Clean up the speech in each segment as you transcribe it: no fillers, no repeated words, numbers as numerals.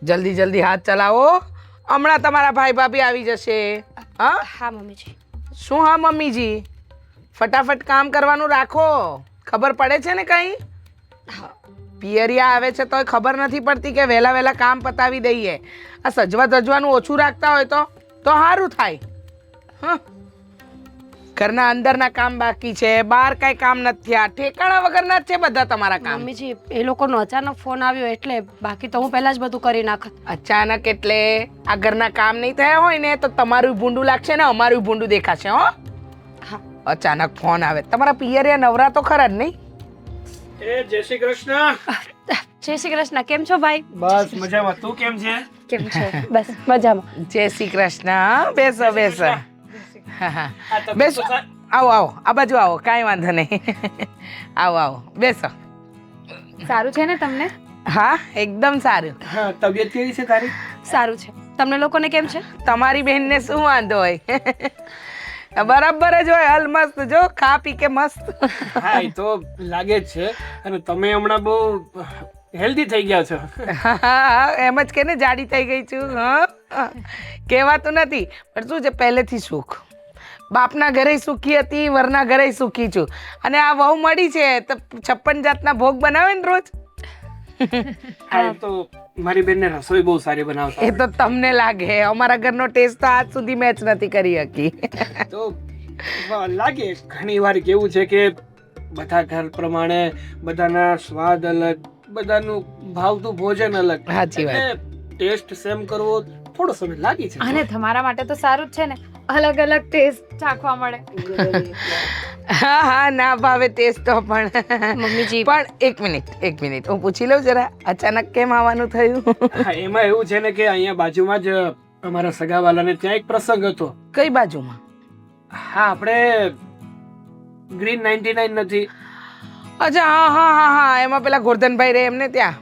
જલ્દી જલ્દી હાથ ચલાવો, હમણાં તમારા ભાઈ ભાભી આવી જશે. હા હા મમ્મીજી. શું હા મમ્મીજી? ફટાફટ કામ કરવાનું રાખો. ખબર પડે છે ને કંઈ? હા પિયરિયા આવે છે તોય ખબર નથી પડતી કે વહેલા વહેલા કામ પતાવી દઈએ. આ સજવા ધજવાનું ઓછું રાખતા હોય તો સારું થાય. હા, ઘરના અંદરના કામ બાકી છે, બહાર કાંઈ કામ નથી થયા, ઠેકાણા વગરના જ છે બધા તમારા કામ. મમ્મીજી એ લોકોનો અચાનક ફોન આવ્યો એટલે, બાકી તો હું પહેલા જ બધું કરી નાખત. અચાનક એટલે આ ઘરના કામ નહીં થયા હોય ને તો તમારું ભૂંડું લાગશે ને અમારું ભૂંડું દેખાશે. હો, હા અચાનક ફોન આવે. તમારા પિયરિયા નવરા તો ખરા જ નહીં? એ જય શ્રી કૃષ્ણ. જય શ્રી કૃષ્ણ. કેમ છો ભાઈ? બસ મજામાં. તું કેમ છે? કેમ છો? બસ મજામાં. જય શ્રી કૃષ્ણ. બેસો બેસો. હા હા આ તબિયત બેસો. તો સા- આવો આવો, આ બાજુ આવો, કાંઈ વાંધો નહીં. આવો આવો, બેસો. સારું છે ને તમને? હા, એકદમ સારું. હા, તબિયત કેવી છે તારી? સારું છે. તમને લોકોને કેમ છે? તમારી બહેનને શું વાંધો હોય? બરાબર જ હોય, હલ મસ્ત. જો ખા પી કે મસ્ત. હા, એ તો લાગે જ છે. અને તમે હમણાં બહુ હેલ્ધી થઈ ગયા છો. હા, એમ જ કે ને જાડી થઈ ગઈ છું. હા, કહેવાતું નથી પણ શું છે, પહેલેથી સુખ. બાપના ઘરે સુખી હતી, વરના ઘરે સુખી છું. અને આ વહુ મળી છે તો 56 જાતના ભોગ બનાવે ને રોજ. હા, એ તો મારી બેનને રસોઈ બહુ સારી બનાવતા એ તો તમને લાગે, અમારા ઘરનો ટેસ્ટ તો આજ સુધી મેચ નથી કરી શકી. આવડે. તો લાગે ઘણી વાર કેવું છે કે બધા ઘર પ્રમાણે બધાના સ્વાદ અલગ, બધાનું ભાવતું ભોજન અલગ. સાચી વાત. એટલે ટેસ્ટ સેમ કરવો થોડો સમય લાગી છે. અને તમારા માટે તો સારું જ છે ને, અલગ અલગ ટેસ્ટ ચાખવા મળે. હા હા, ના ભાવે ટેસ્ટ તો પણ. મમ્મીજી પણ એક મિનિટ હું પૂછી લઉં જરા, અચાનક કેમ આવવાનું થયું? હા, એમાં એવું છે ને કે અહીંયા બાજુમાં જ અમારા સગાવાલાને ત્યાં એક પ્રસંગ હતો. કઈ બાજુમાં? હા, આપણે ગ્રીન 99 નથી? અચ્છા, હા હા હા હા, એમાં પેલા ગોરધનભાઈ રે એમને ત્યાં.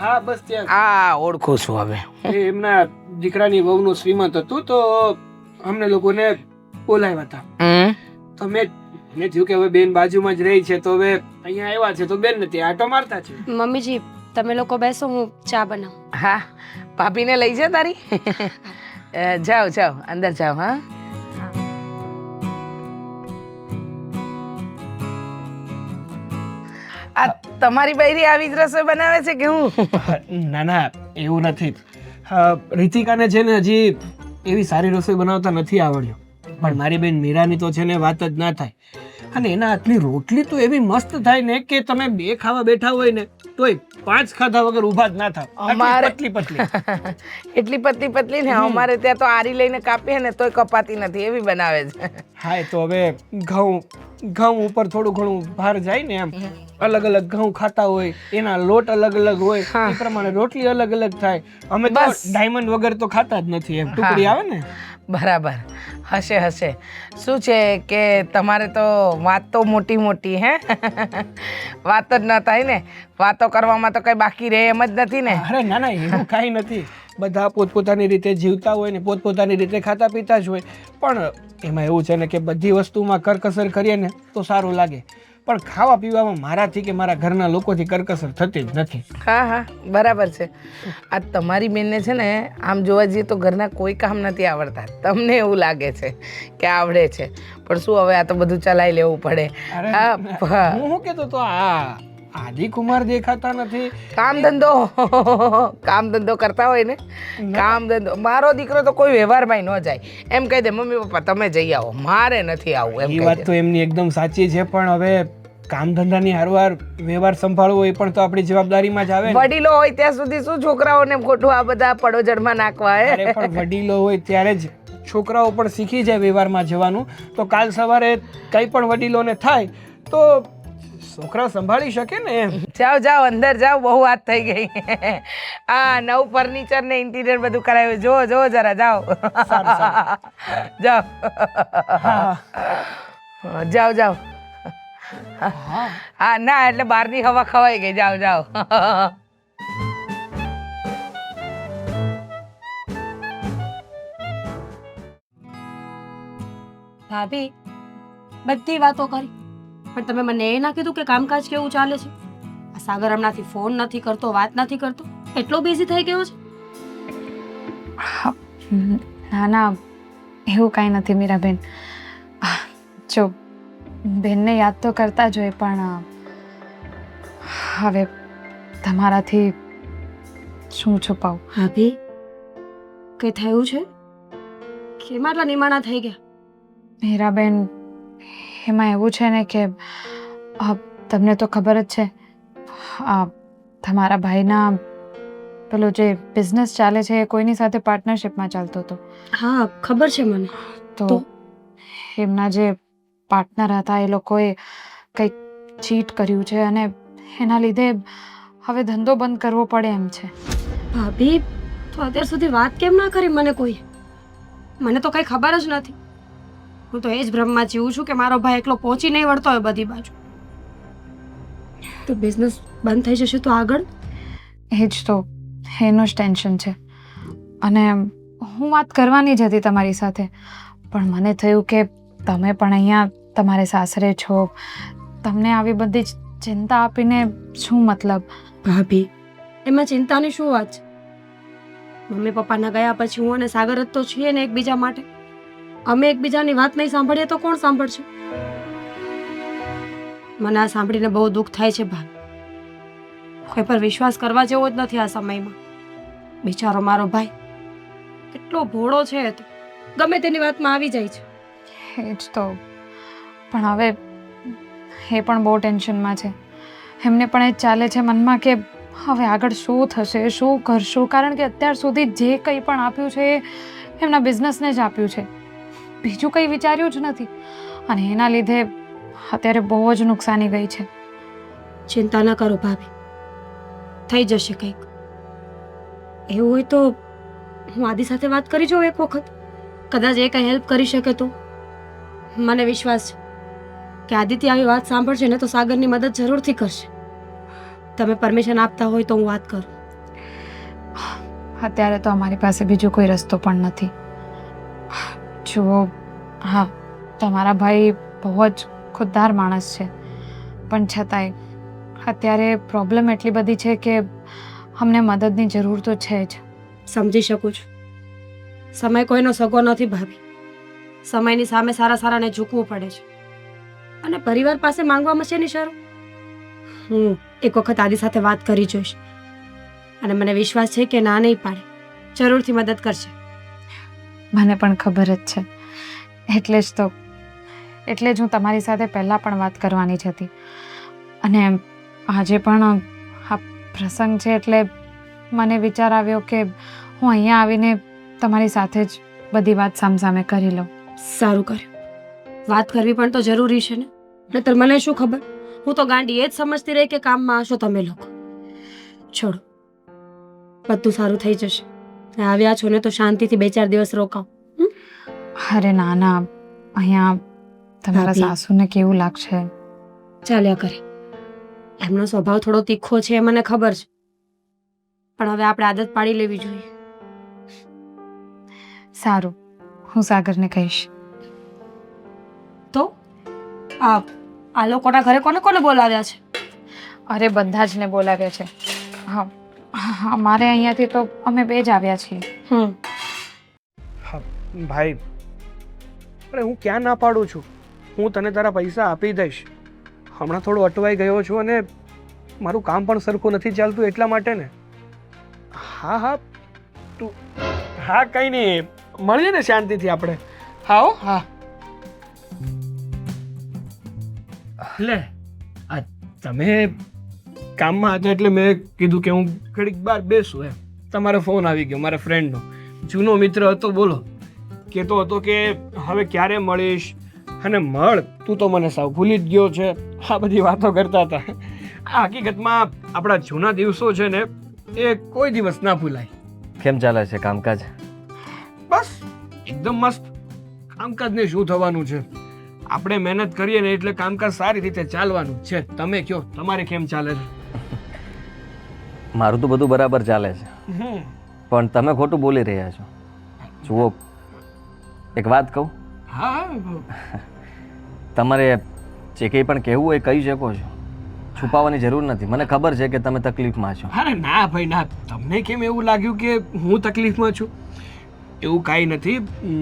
હા, બસ ત્યાં. હા, ઓળખું છું હવે. એ એમના દીકરાની વહુનું શ્રીમંત હતું તો અમને લોકોને બોલાવ્યા હતા. હમ. તો મેં થયું કે હવે બેન બાજુમાં જ રહી છે તો હવે અહીંયા આવ્યા છે તો બેન નથી આટો મારતા છે. મમ્મીજી તમે લોકો બેસો, હું ચા બનાવું. હા, ભાભીને લઈ જા તારી. જાઓ જાઓ, અંદર જાઓ. હા, આ તમારી બૈરી આવી જ રસોઈ બનાવે છે કે હું? ના ના, એવું નથી. રીતિકાને છે ને હજી એવી સારી રસોઈ બનાવતા નથી આવડ્યું. પણ મારી બેન મીરાની તો છે ને વાત જ ના થાય. અને એના હાથની રોટલી તો એવી મસ્ત થાય ને કે તમે 2 ખાવા બેઠા હોય ને તોય 5 ખાધા વગર ઊભા જ ના થાવ. અમારે- પતલી પતલી. એટલી પતલી પતલી ને અમારે ત્યાં તો આરી લઈને કાપીએ ને તોય કપાતી નથી, એવી બનાવે છે. હા, એ તો હવે ઘઉં ઉપર થોડું ઘણું ભાર જાય ને એમ. અલગ અલગ ઘઉં ખાતા હોય, એના લોટ અલગ અલગ હોય, એ પ્રમાણે રોટલી અલગ અલગ થાય. અમે તો બસ. ડાયમંડ વગર તો ખાતા જ નથી એમ. ટુકડી આવે ને. બરાબર, હશે હશે. શું છે કે તમારે તો વાત તો મોટી મોટી, હે? વાત જ ન થાય ને, વાતો કરવામાં તો કઈ બાકી રહે એમ જ નથી ને. અરે ના ના, એવું કાંઈ નથી. બધા પોતપોતાની રીતે જીવતા હોય ને પોતપોતાની રીતે ખાતા પીતા જ હોય. પણ એમાં એવું છે ને કે બધી વસ્તુમાં કરકસર કરીએ ને તો સારું લાગે. પણ ખાવા પીવામાં મારાથી કે મારા ઘરના લોકોથી કરકસર થતી જ નથી. હા હા, બરાબર છે. આ તમારી બેનને છે ને આમ જોવા જઈએ તો ઘરના કોઈ કામ નથી આવડતા. તમને એવું લાગે છે કે આવડે છે, પણ શું હવે આ તો બધું ચલાવી લેવું પડે. અરે હા, હું શું કહેતો તો આ આદિકુમાર દેખાતા નથી. કામ ધંધો કરતા હોય ને, કામ ધંધો. મારો દીકરો તો કોઈ વ્યવહારમાં ન જાય. એમ કહી દે મમ્મી પપ્પા તમે જઈ આવો, મારે નથી આવવું એમ એ કહી વાત દે. તો એમની એકદમ સાચી છે. પણ હવે કામ ધંધાની હારવાર વ્યવહાર સંભાળવો એ પણ તો આપણી જવાબદારીમાં જ આવે ને. વડીલો હોય ત્યાં સુધી શું છોકરાઓને ખોટું આ બધા પડોજડમાં નાખવા હે? અરે પણ વડીલો હોય ત્યારે જ છોકરાઓ પણ શીખી જાય વ્યવહારમાં જવાનું. તો કાલ સવારે કંઈ પણ વડીલોને થાય તો છોકરા સંભાળી શકે ને એમ. જાઓ જાઓ, અંદર જાઓ, બહુ વાત થઈ ગઈ. આ નવું ફર્નિચર ને ઇન્ટિરિયર બધું કરાવ્યું. જો જો જરા જાઓ. જાઓ જાઓ જાઓ. હા ના, એટલે બહારની હવા ખવાઈ ગઈ. જાઓ જાઓ. ભાભી બધી વાતો કરી, પણ તમે મને એ ના કીધું કે કામકાજ કેવું ચાલે છે. આ સાગર હમણાંથી ફોન નથી કરતો, વાત નથી કરતો, એટલો બિઝી થઈ ગયો છે. ના ના એવું કાંઈ નથી મીરાબેન. જો બેનને યાદ તો કરતા જ હોય પણ હવે તમારાથી શું છુપાવું. ભાભી કંઈ થયું છે? કેમ આટલા નિમાણા થઈ ગયા? મીરાબેન એમાં એવું છે ને કે તમને તો ખબર જ છે તમારા ભાઈના પેલો જે બિઝનેસ ચાલે છે એ કોઈની સાથે પાર્ટનરશિપમાં ચાલતો હતો. હા ખબર છે મને. તો એમના જે પાર્ટનર હતા એ લોકોએ કંઈક ચીટ કર્યું છે અને એના લીધે હવે ધંધો બંધ કરવો પડે એમ છે. ભાભી તો અત્યાર સુધી વાત કેમ ના કરી મને કોઈ? મને તો કંઈ ખબર જ નથી. હું તો એ જ ભ્રમમાં જીવું છું કે મારો ભાઈ એકલો પહોંચી નહીં વળતો હોય બધી બાજુ. તો બિઝનેસ બંધ થઈ જશે તો આગળ? એ જ તો એનું જ ટેન્શન છે. અને હું વાત કરવાની જ હતી તમારી સાથે પણ મને થયું કે તમે પણ અહીંયા તમારે સાસરે છો, તમને આવી બધી જ ચિંતા આપીને શું મતલબ? ભાભી એમાં ચિંતાની શું વાત છે? મમ્મી પપ્પાના ગયા પછી હું અને સાગર જ તો છીએ ને એકબીજા માટે. અમે એકબીજાની વાત નહીં સાંભળીએ તો કોણ સાંભળશે? મને આ સાંભળીને બહુ દુઃખ થાય છે ભાઈ. કોઈ પર વિશ્વાસ કરવા જેવો જ નથી આ સમયમાં. બિચારો મારો ભાઈ કેટલો ભોળો છે એ તો ગમે તેની વાતમાં આવી જાય છે. એ જ તો. પણ હવે એ પણ બહુ ટેન્શનમાં છે. એમને પણ એ જ ચાલે છે મનમાં કે હવે આગળ શું થશે, શું કરશું, કારણ કે અત્યાર સુધી જે કંઈ પણ આપ્યું છે એ એમના બિઝનેસને જ આપ્યું છે, બીજું કંઈ વિચાર્યું જ નથી. અને એના લીધે અત્યારે બહુ જ નુકસાની ગઈ છે. ચિંતા ન કરો ભાભી, થઈ જશે કંઈક. એવું હોય તો હું આદિ સાથે વાત કરી જોઉં એક વખત. કદાચ એ કંઈ હેલ્પ કરી શકે તો. મને વિશ્વાસ છે કે આદિત્ય આવી વાત સાંભળશે ને તો સાગરની મદદ જરૂરથી કરશે. તમે પરમિશન આપતા હોય તો હું વાત કરું. અત્યારે તો અમારી પાસે બીજો કોઈ રસ્તો પણ નથી. જુઓ, હા તમારા ભાઈ બહુ જ ખુદદાર માણસ છે પણ છતાંય અત્યારે પ્રોબ્લેમ એટલી બધી છે કે અમને મદદની જરૂર તો છે જ. સમજી શકું છું. સમય કોઈનો સગો નથી ભાભી. સમયની સામે સારા સારાને ઝૂકવું પડે છે. અને પરિવાર પાસે માંગવામાં છે ની શરમ. હું એક વખત આદિ સાથે વાત કરી જોઈશ અને મને વિશ્વાસ છે કે ના નહીં પાડે, જરૂરથી મદદ કરશે. મને પણ ખબર જ છે. એટલે જ હું તમારી સાથે પહેલાં પણ વાત કરવાની જ હતી. અને આજે પણ આ પ્રસંગ છે એટલે મને વિચાર આવ્યો કે હું અહીંયા આવીને તમારી સાથે જ બધી વાત સામસામે કરી લઉં. સારું કર્યું. વાત કરવી પણ તો જરૂરી છે ને. નહીતર મને શું ખબર, હું તો ગાંડી એ જ સમજતી રહી કે કામમાં હશો તમે લોકો. છોડો, બધું સારું થઈ જશે. આવ્યા છો ને તો શાંતિથી 2-4 દિવસ રોકાઓ. અરે ના ના, અહીંયા તમારા ભાભી. સાસુને કેવું લાગશે? ચાલ્યા કરે. એમનો સ્વભાવ થોડો તીખો છે એ મને ખબર છે, પણ હવે આપણે આદત પાડી લેવી જોઈએ. સારું, હું સાગરને કહીશ. તો આ લોકોના ઘરે કોને કોને બોલાવ્યા છે? અરે બધા જ ને બોલાવ્યા છે. હા, અમારે અહીંયાથી તો અમે 2 જ આવ્યા છીએ. હા ભાઈ, અરે હું ક્યાં ના પાડું છું. હું તને તારા પૈસા આપી દઈશ. હમણાં થોડો અટવાઈ ગયો છું અને મારું કામ પણ સરખું નથી ચાલતું એટલા માટે ને. હા હા તું, હા કંઈ નહીં, મળીએ ને શાંતિથી આપણે. હા હો, હા. લે આ તમે કામમાં હતા એટલે મેં કીધું કે હું ઘડીક બહાર બેસું એમ. તમારો ફોન આવી ગયો મારા ફ્રેન્ડનો. જૂનો મિત્ર હતો, બોલો. કહેતો હતો કે હવે ક્યારે મળીશ અને મળ, તું તો મને સાવ ભૂલી જ ગયો છે. આ બધી વાતો કરતા હતા. આ હકીકતમાં આપણા જૂના દિવસો છે ને એ કોઈ દિવસ ના ભૂલાય. કેમ ચાલે છે કામકાજ? બસ એકદમ મસ્ત. કામકાજને શું થવાનું છે, આપણે મહેનત કરીએ ને એટલે કામકાજ સારી રીતે ચાલવાનું છે. તમે કયો, તમારે કેમ ચાલે છે? મારું તો બધું બરાબર ચાલે છે, પણ તમે ખોટું બોલી રહ્યા છો. જુઓ, એક વાત કહું? હા, તમારે જે કંઈ પણ કહેવું હોય કહી શકો છો, છુપાવવાની જરૂર નથી. મને ખબર છે કે તમે તકલીફમાં છો. અરે ના ભાઈ ના, તમને કેમ એવું લાગ્યું કે હું તકલીફમાં છું? એવું કાંઈ નથી,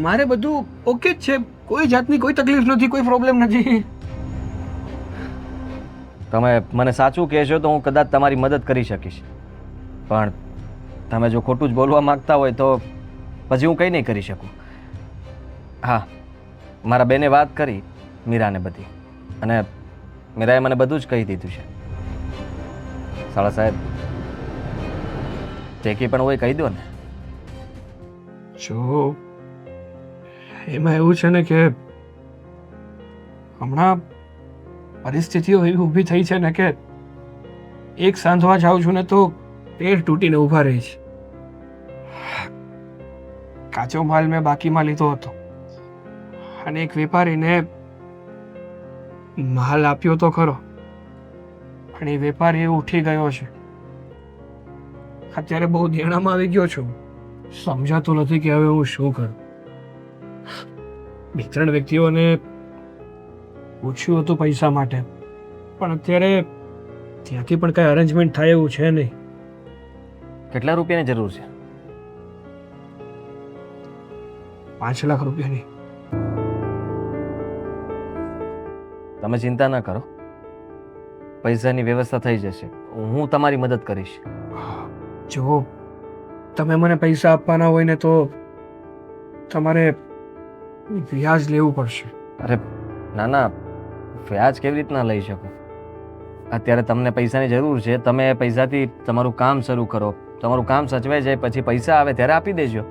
મારે બધું ઓકે જ છે, કોઈ જાતની કોઈ તકલીફ નથી, કોઈ પ્રોબ્લેમ નથી. તમે મને સાચું કહેશો તો હું કદાચ તમારી મદદ કરી શકીશ, પણ તમે જો ખોટું જ બોલવા માંગતા હોય તો પછી હું કંઈ નહીં કરી શકું. હા, મારા બેને વાત કરી મીરાને બધી, અને મીરાએ મને બધું જ કહી દીધું છે. સાળા સાહેબ, જે કંઈ પણ હોય કહી દો ને. જો એમાં એવું છે ને કે હમણાં પરિસ્થિતિઓ એવી ઊભી થઈ છે ને કે એક સાંધવા જાઉં છું ને તો પેર તૂટીને ઊભા રહી છે. કાચો માલ મેં બાકીમાં લીધો હતો અને એક વેપારીને માલ આપ્યો તો ખરો, પણ એ વેપારી ઉઠી ગયો છે. અત્યારે બહુ દેણામાં આવી ગયો છું, સમજાતું નથી કે હવે હું શું કરું. બે ત્રણ વ્યક્તિઓને પૂછ્યું હતું પૈસા માટે, પણ અત્યારે ત્યાંથી પણ કાંઈ અરેન્જમેન્ટ થાય એવું છે નહીં. કેટલા રૂપિયાની જરૂર છે? 5 લાખ રૂપિયાની. તમે ચિંતા ન કરો, પૈસાની વ્યવસ્થા થઈ જશે. હું તમારી મદદ કરીશ. જો તમે મને પૈસા આપવાના હોય ને તો તમારે વ્યાજ લેવું પડશે. અરે ના ના, વ્યાજ કેવી રીતના લઈ શકું? અત્યારે તમને પૈસાની જરૂર છે, તમે પૈસાથી તમારું કામ શરૂ કરો, તમારું કામ સચવાઈ જાય, પછી પૈસા આવે ત્યારે આપી દેજો.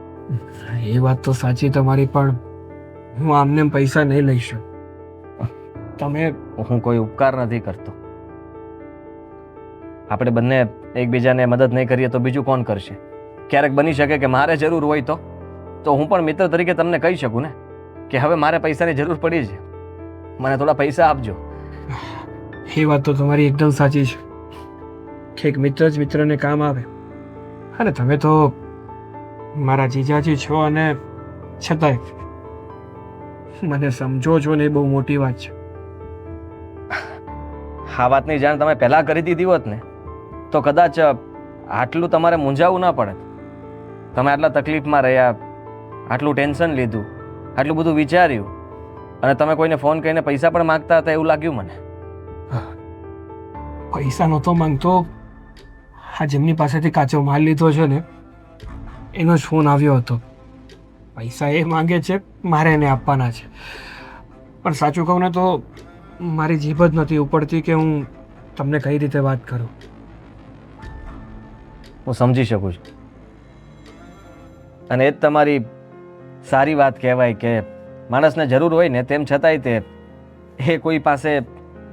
એ વાત તો સાચી તમારી, પણ હું આમને પૈસા નહીં લઈ શકું. તમે હું કોઈ ઉપકાર નથી કરતો. આપણે બંને એકબીજાને મદદ નહીં કરીએ તો બીજું કોણ કરશે? ક્યારેક બની શકે કે મારે જરૂર હોય તો હું પણ મિત્ર તરીકે તમને કહી શકું ને કે હવે મારે પૈસાની જરૂર પડી છે, મને થોડા પૈસા આપજો. એ વાત તો તમારી એકદમ સાચી છે કે એક મિત્ર જ મિત્રને કામ આવે, અને તમે તો મારા જીજાજી છો અને છતાંય મને સમજો છો ને, એ બહુ મોટી વાત છે. આ વાતની જાણ તમે પહેલાં કરી દીધી હોત ને તો કદાચ આટલું તમારે મૂંઝાવવું ના પડે. તમે આટલા તકલીફમાં રહ્યા, આટલું ટેન્શન લીધું, આટલું બધું વિચાર્યું, અને તમે કોઈને ફોન કરીને પૈસા પણ માગતા હતા એવું લાગ્યું મને. પૈસા નહોતો માંગતો, આ જેમની પાસેથી કાચો માલ લીધો છે ને એનો જ ફોન આવ્યો હતો. પૈસા એ માંગે છે, મારે એને આપવાના છે, પણ સાચું કહું ને તો મારી જીભ જ નથી ઉપડતી કે હું તમને કઈ રીતે વાત કરું. હું સમજી શકું છું, અને એ જ તમારી સારી વાત કહેવાય કે માણસને જરૂર હોય ને તેમ છતાંય તે એ કોઈ પાસે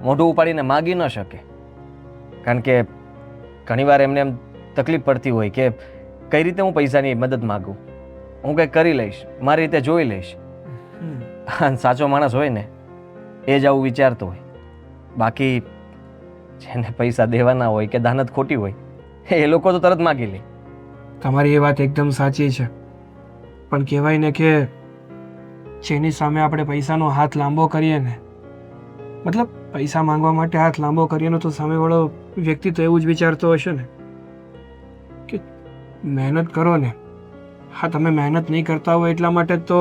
મોઢું ઉપાડીને માગી ન શકે, કારણ કે ઘણીવાર એમને એમ તકલીફ પડતી હોય કે કઈ રીતે હું પૈસાની મદદ માગું, હું કંઈક કરી લઈશ, મારી રીતે જોઈ લઈશ. સાચો માણસ હોય ને એ જ આવું વિચારતો હોય. બાકી જેને પૈસા દેવાના હોય કે દાનત ખોટી હોય એ લોકો તો તરત માગી લે. તમારી એ વાત એકદમ સાચી છે, પણ કહેવાય ને કે જેની સામે આપણે પૈસાનો હાથ લાંબો કરીએ ને, મતલબ પૈસા માંગવા માટે હાથ લાંબો કરીએ ને, તો સામેવાળો વ્યક્તિ તો એવું જ વિચારતો હશે ને કે મહેનત કરો ને. હા, તમે મહેનત નહીં કરતા હોય એટલા માટે તો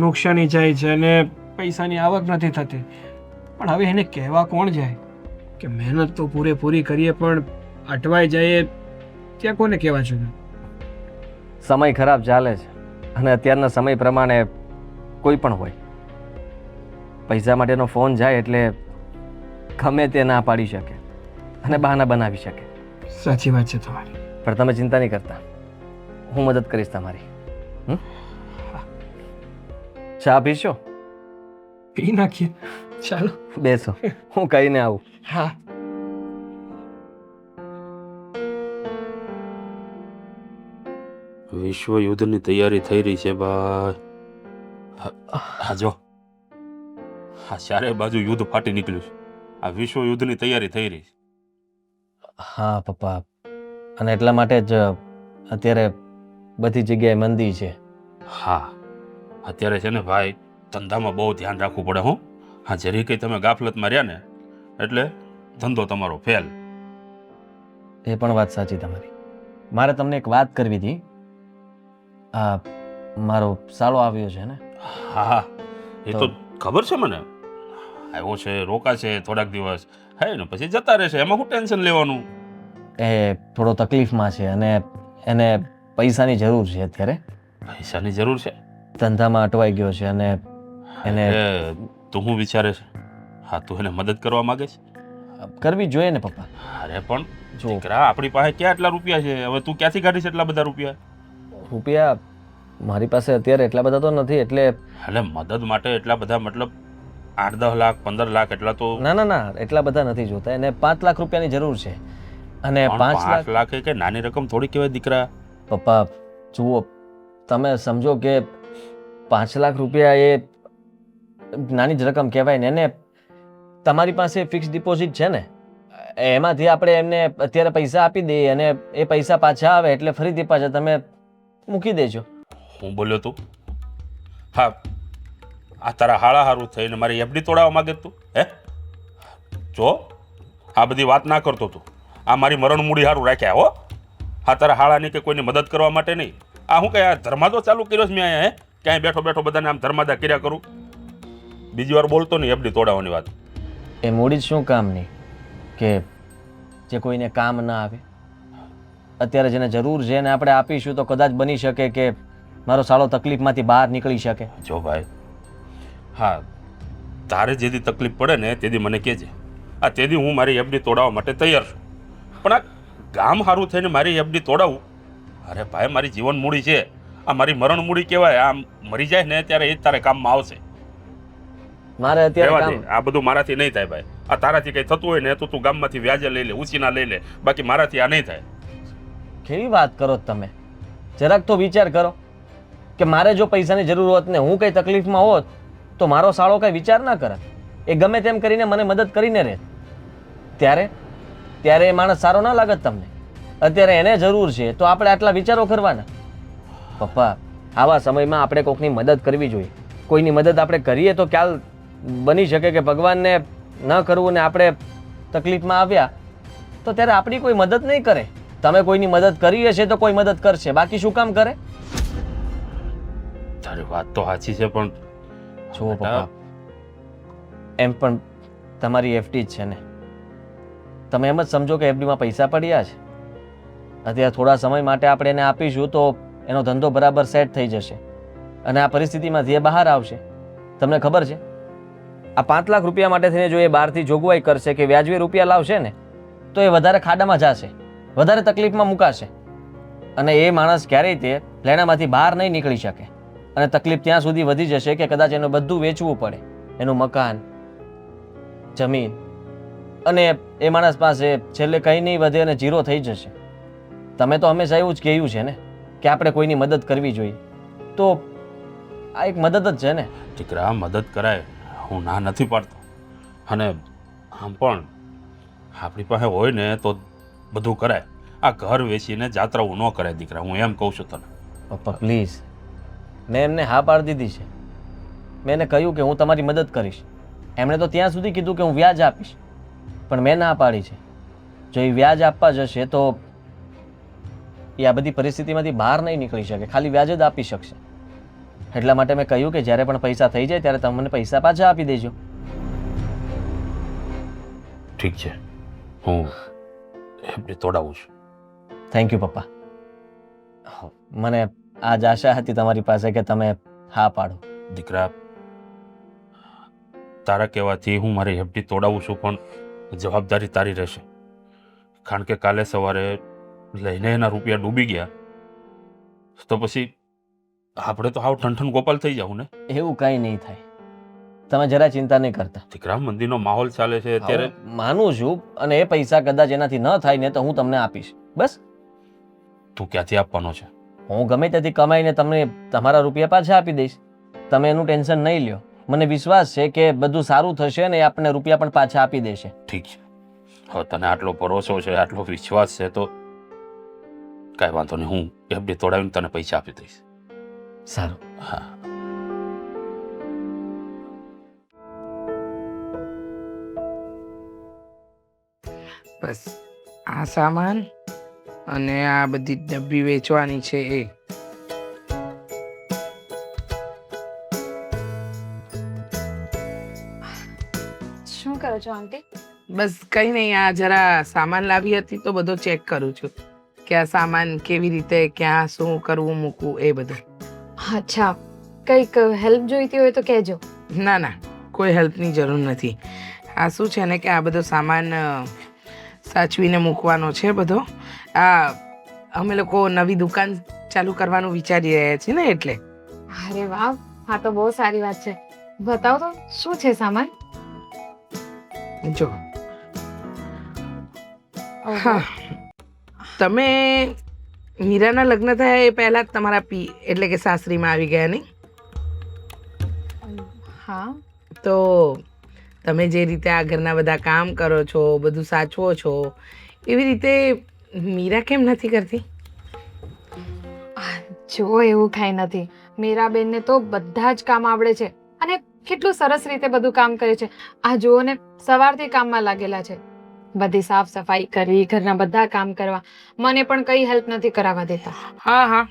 નુકસાની જાય છે અને પૈસાની આવક નથી થતી, પણ હવે એને કહેવા કોણ જાય કે મહેનત તો પૂરેપૂરી કરીએ પણ અટવાઈ જાય, ત્યાં કોને કહેવા છે? સમય ખરાબ ચાલે છે, અને અત્યારના સમય પ્રમાણે કોઈ પણ હોય પૈસા માટેનો ફોન જાય એટલે ગમે તે ના પાડી શકે અને બહાના બનાવી શકે. સાચી વાત છે તમારી, પણ તમે ચિંતા નહીં કરતા, હું મદદ કરીશ તમારી. ચા પીશો? પી નાખીએ, ચાલો બેસો, હું કહીને આવું. હા. વિશ્વ યુદ્ધની તૈયારી થઈ રહી છે ભાઈ. હા જો, હા ચારે બાજુ યુદ્ધ ફાટી નીકળ્યું છે. આ વિશ્વ યુદ્ધની તૈયારી થઈ રહી છે. હા પપ્પા, અને એટલા માટે જ અત્યારે બધી જગ્યાએ મંદી છે. હા, અત્યારે છે ને ભાઈ ધંધામાં બહુ ધ્યાન રાખવું પડે. હું હા, જરી કંઈ તમે ગાફલતમાં રહ્યા ને એટલે ધંધો તમારો ફેલ. એ પણ વાત સાચી તમારી. મારે તમને એક વાત કરવી હતી. મારો સાળો આવ્યો છે ને, હા હા એ તો ખબર છે મને. આવ્યો છે, રોકાશે થોડાક દિવસ, હે ને પછી જતા રહેશે. એમાં શું ટેન્શન લેવાનું? એ થોડો તકલીફમાં છે અને એને પૈસાની જરૂર છે અત્યારે. પૈસાની જરૂર છે? ધંધામાં અટવાઈ ગયો છે અને એને એ તું શું વિચારે છે? હા, તું એને મદદ કરવા માંગે છે? કરવી જોઈએ ને પપ્પા. અરે પણ જો દીકરા, આપણી પાસે ક્યાં એટલા રૂપિયા છે? હવે તું ક્યાંથી કાઢીશ એટલા બધા રૂપિયા? રૂપિયા મારી પાસે અત્યારે એટલા બધા તો નથી, એટલે એટલે મદદ માટે એટલા બધા, મતલબ 8-10 લાખ 15 લાખ એટલા તો? ના ના ના એટલા બધા નથી જોતા. એને 5 લાખ રૂપિયાની જરૂર છે અને 5 લાખ 5 લાખ એ કઈ નાની રકમ થોડી કહેવાય દીકરા. પપ્પા જુઓ, તમે સમજો કે 5 લાખ રૂપિયા એ નાની જ રકમ કહેવાય ને. એને તમારી પાસે ફિક્સ ડિપોઝિટ છે ને, એમાંથી આપણે એમને અત્યારે પૈસા આપી દઈએ અને એ પૈસા પાછા આવે એટલે ફરીથી પાછા તમે મૂકી દેજો. હું બોલ્યો તું? હા, આ તારા હાળા હારું થઈને મારી એફડી તોડાવવા માંગે તું? હે જો, આ બધી વાત ના કરતો તું. આ મારી મરણ મૂડી હારું રાખ્યા હો. હા, તારા હાળાની કે કોઈની મદદ કરવા માટે નહીં. આ હું કઈ આ ધર્માદો ચાલુ કર્યો છે મેં અહીંયા? હે ક્યાંય બેઠો બેઠો બધાને આમ ધર્માદા કર્યા કરું? બીજી વાર બોલતો નહીં એફડી તોડાવવાની વાત. એ મૂડી જ શું કામની કે જે કોઈને કામ ના આવે? અત્યારે જેને જરૂર છે એને આપણે આપીશું તો કદાચ બની શકે કે મારો સાળો તકલીફમાંથી બહાર નીકળી શકે. જો ભાઈ, હા, તારે જેથી તકલીફ પડે ને તેથી મને કહેજે. આ તેથી હું મારી એફડી તોડાવવા માટે તૈયાર છું. પણ આ ગામ સારું થઈને મારી એફડી તોડાવું? અરે ભાઈ, મારી જીવન મૂડી છે. આ મારી મરણ મૂડી કહેવાય. આ મરી જાય ને ત્યારે એ જ તારે કામમાં આવશે. મારે અત્યારે રહેવા કામ દે, આ બધું મારાથી નહીં થાય ભાઈ. આ તારાથી કંઈ થતું હોય ને તો તું ગામમાંથી વ્યાજે લઈ લે, ઉછીના લઈ લે. બાકી મારાથી આ નહીં થાય. કેવી વાત કરો છો તમે? જરાક તો વિચાર કરો કે મારે જો પૈસાની જરૂર હોત ને હું કઈ તકલીફમાં હોત તો મારો સાળો કઈ વિચાર ના કરે. એ ગમે તેમ કરીને મને મદદ કરીને રહે. ત્યારે એ માણસ સારો ના લાગત તમને? અત્યારે એને જરૂર છે તો આપણે આટલા વિચારો કરવાના. પપ્પા, આવા સમયમાં આપણે કોઈકની મદદ કરવી જોઈએ. કોઈની મદદ આપણે કરીએ તો ક્યાલ બની શકે કે ભગવાનને ન કરવું ને આપણે તકલીફમાં આવ્યા તો ત્યારે આપણી કોઈ મદદ નહીં કરે. તમે કોઈની મદદ કરી હશે તો કોઈ મદદ કરશે, બાકી શું કામ કરે? તારી વાત તો સાચી છે પણ જુઓ પપ્પા, એમ પણ તમારી એફડી જ છે ને. તમે એમ જ સમજો કે એફડીમાં પૈસા પડ્યા છે. અત્યારે થોડા સમય માટે આપણે એને આપીશું તો એનો ધંધો બરાબર સેટ થઈ જશે અને આ પરિસ્થિતિમાંથી એ બહાર આવશે. તમને ખબર છે, આ 5 લાખ રૂપિયા માટે થઈને જો એ બહારથી જોગવાઈ કરશે કે વ્યાજબી રૂપિયા લાવશે ને તો એ વધારે ખાડામાં જશે, વધારે તકલીફમાં મુકાશે અને એ માણસ ક્યારેય તે લેણામાંથી બહાર નહીં નીકળી શકે અને તકલીફ ત્યાં સુધી વધી જશે કે કદાચ એનું બધું વેચવું પડે, એનું મકાન, જમીન, અને એ માણસ પાસે છેલ્લે કંઈ નહીં વધે અને ઝીરો થઈ જશે. તમે તો હંમેશા એવું જ કહ્યું છે ને કે આપણે કોઈની મદદ કરવી જોઈએ, તો આ એક મદદ જ છે ને. દીકરા, મદદ કરાય, હું ના નથી પાડતો. અને આમ પણ આપણી પાસે હોય ને તો બધું કરાય. આ ઘર વેચીને જાત્રાઓ ન કરાય દીકરા, હું એમ કહું છું તને. પપ્પા પ્લીઝ, મેં એમને હા પાડી દીધી છે. મેં એને કહ્યું કે હું તમારી મદદ કરીશ. એમણે તો ત્યાં સુધી કીધું કે હું વ્યાજ આપીશ, પણ મેં ના પાડી છે. જો એ વ્યાજ આપવા જશે તો એ આ બધી પરિસ્થિતિમાંથી બહાર નહીં નીકળી શકે, ખાલી વ્યાજ જ આપી શકશે. એટલા માટે મેં કહ્યું કે જ્યારે પણ પૈસા થઈ જાય ત્યારે તમે મને પૈસા પાછા આપી દેજો. ઠીક છે, હું એમને તોડાવું છું. થેન્ક યુ પપ્પા. મને આજ આશા હતી તમારી પાસે કે તમે હા પાડો. દીકરા, તારા કહેવાથી હું મારી એફડી તોડાવું છું, પણ જવાબદારી તારી રહેશે. કારણ કે કાલે સવારે લઈને એના રૂપિયા ડૂબી ગયા તો પછી આપણે તો હાવ ઠનઠન ગોપાલ થઈ જાવ ને. એવું કંઈ નહીં થાય, તમે જરા ચિંતા નહીં કરતા. દીકરા, મંદિરનો માહોલ ચાલે છે અત્યારે. હું માનું છું અને એ પૈસા કદાચ એનાથી ન થાય ને તો હું તમને આપીશ. બસ તું ક્યાંથી આપવાનો છે? હું ગમે ત્યાંથી કમાઈને તમને તમારા રૂપિયા પાછા આપી દઈશ. તમે એનું ટેન્શન નહીં લ્યો. મને વિશ્વાસ છે કે બધું સારું થશે ને એ આપણને રૂપિયા પણ પાછા આપી દેશે. ઠીક છે, હવે તને આટલો ભરોસો છે, આટલો વિશ્વાસ છે તો કાંઈ વાંધો નહીં, હું એફડી તોડાવીને તને પૈસા આપી દઈશ. સારું. હા, બસ આ સામાન અને આ બધી ડબ્બી વેચવાની છે એ છો આંટી? બસ કંઈ નહીં, આ જરા સામાન લાવી હતી તો બધો ચેક કરું છું કે આ સામાન કેવી રીતે ક્યાં શું કરવું મૂકવું એ બધું. અચ્છા, કંઈક હેલ્પ જોઈતી હોય તો કહેજો. ના ના, કોઈ હેલ્પની જરૂર નથી. આ શું છે ને કે આ બધો સામાન સાચવીને મૂકવાનો છે બધો. આ અમે લોકો નવી દુકાન ચાલુ કરવાનું વિચારી રહ્યા છીએ ને એટલે. અરે વાહ, હા તો બહુ સારી વાત છે. બતાવો તો શું છે સામાન? જો ઓહો. હા, તમે મીરાના લગ્ન થયા એ પહેલાં જ તમારા એટલે કે સાસરીમાં આવી ગયા નહીં? હા. તો તમે જે રીતે આ ઘરના બધા કામ કરો છો, બધું સાચવો છો, એવી રીતે મીરા કેમ નથી કરતી? જો એવું કાંઈ નથી. મીરાબેનને તો બધા જ કામ આવડે છે અને કેટલું સરસ રીતે બધું કામ કરે છે. આ જુઓ ને, સવારથી કામમાં લાગેલા છે. બધી સાફ સફાઈ કરવી, ઘરના બધા કામ કરવા. મને પણ કઈ હેલ્પ નથી કરાવવા દેતા. હા હા,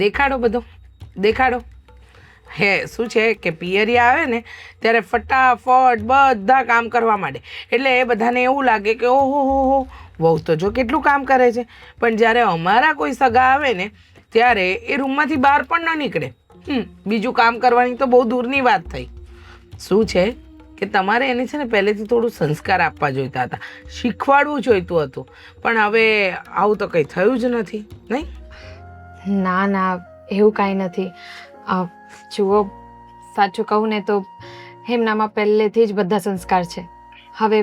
દેખાડો બધો, દેખાડો. હે શું છે કે પિયરી આવે ને ત્યારે ફટાફટ બધા કામ કરવા માંડે, એટલે એ બધાને એવું લાગે કે ઓહો હો, વહુ તો જો કેટલું કામ કરે છે. પણ જ્યારે અમારા કોઈ સગા આવે ને ત્યારે એ રૂમમાંથી બહાર પણ ન નીકળે. બીજું કામ કરવાની તો બહુ દૂરની વાત થઈ. શું છે કે તમારે એને છે ને પહેલેથી થોડું સંસ્કાર આપવા જોઈતા હતા, શીખવાડવું જોઈતું હતું. પણ હવે આવું તો કંઈ થયું જ નથી, નહીં? ના ના, એવું કાંઈ નથી. જુઓ, સાચું કહું ને તો એમનામાં પહેલેથી જ બધા સંસ્કાર છે. હવે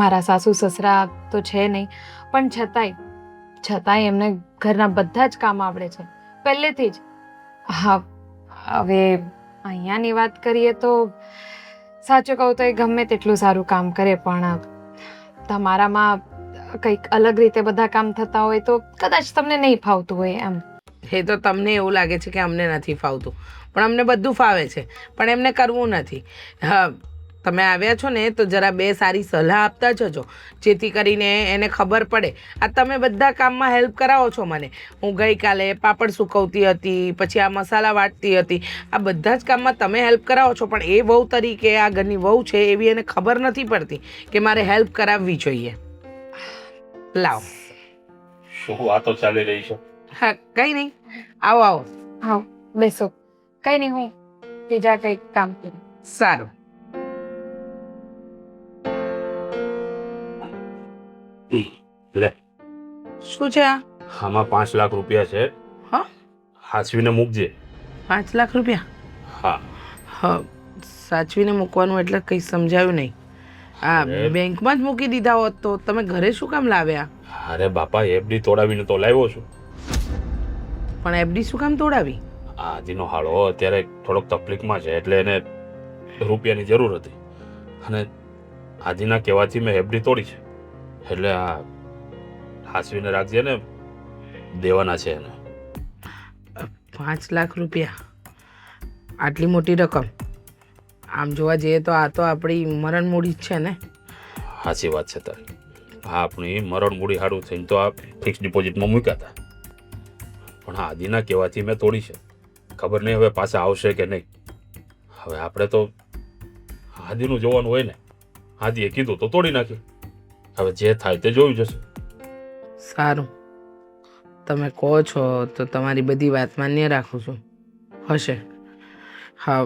મારા સાસુ સસરા તો છે નહીં, પણ છતાંય એમને ઘરના બધા જ કામ આવડે છે પહેલેથી જ. હા, હવે અહીંયાની વાત કરીએ તો સાચું કહું તો એ ગમે તેટલું સારું કામ કરે, પણ તમારામાં કંઈક અલગ રીતે બધા કામ થતા હોય તો કદાચ તમને નહીં ફાવતું હોય એમ. એ તો તમને એવું લાગે છે કે અમને નથી ફાવતું, પણ અમને બધું ફાવે છે, પણ એમને કરવું નથી. હા, તમે આવ્યા છો ને તો જરા બે સારી સલાહ આપતા જજો, જેથી કરીને એને ખબર પડે. આ તમે બધા કામમાં હેલ્પ કરાવો છો મને. હું ગઈકાલે પાપડ સુકવતી હતી, પછી આ મસાલા વાટતી હતી, આ બધા જ કામમાં તમે હેલ્પ કરાવો છો. પણ એ વહુ તરીકે, આ ઘરની વહુ છે એવી એને ખબર નથી પડતી કે મારે હેલ્પ કરાવવી જોઈએ. લાવ. શું વાતો ચાલી રહી છે? હા, કંઈ નહીં, આવો આવો. હા, બેસો. કઈ નહીં, હું બીજા કંઈક કામ કરું. સારું. લે, શું છે આ? આમાં 5 લાખ રૂપિયા છે. હા, હાચવીને મૂકજે. 5 લાખ રૂપિયા? હા. હા, સાચવીને મૂકવાનું એટલે કંઈ સમજાયું નહીં. આ બેંકમાં જ મૂકી દીધા હોત તો તમે ઘરે શું કામ લાવ્યા? અરે બાપા, એફડી તોડાવીને તો લાવ્યો છું. પણ એફડી શું કામ તોડાવી? આજીનો હાળો અત્યારે થોડોક તકલીફમાં છે, એટલે એને રૂપિયાની જરૂર હતી અને આજીના કહેવાથી મેં એફડી તોડી છે. એટલે આ હાસવીને રાખજે ને, દેવાના છે એને. 5 લાખ રૂપિયા, આટલી મોટી રકમ? આમ જોવા જઈએ તો આ તો આપણી મરણ મૂડી જ છે ને. સાચી વાત છે તારી. હા, આપણી મરણ મૂડી સારું થઈને તો આ ફિક્સ ડિપોઝિટમાં મૂક્યા હતા, પણ આ આદિના કહેવાથી મેં તોડી છે. ખબર નહીં હવે પાછા આવશે કે નહીં. હવે આપણે તો આદિનું જોવાનું હોય ને. આદિએ કીધું તો તોડી નાખી. હવે જે થાય તે જોયું જશે. સારું, તમે કહો છો તો તમારી બધી વાત માન્ય રાખું છું. હશે. હા,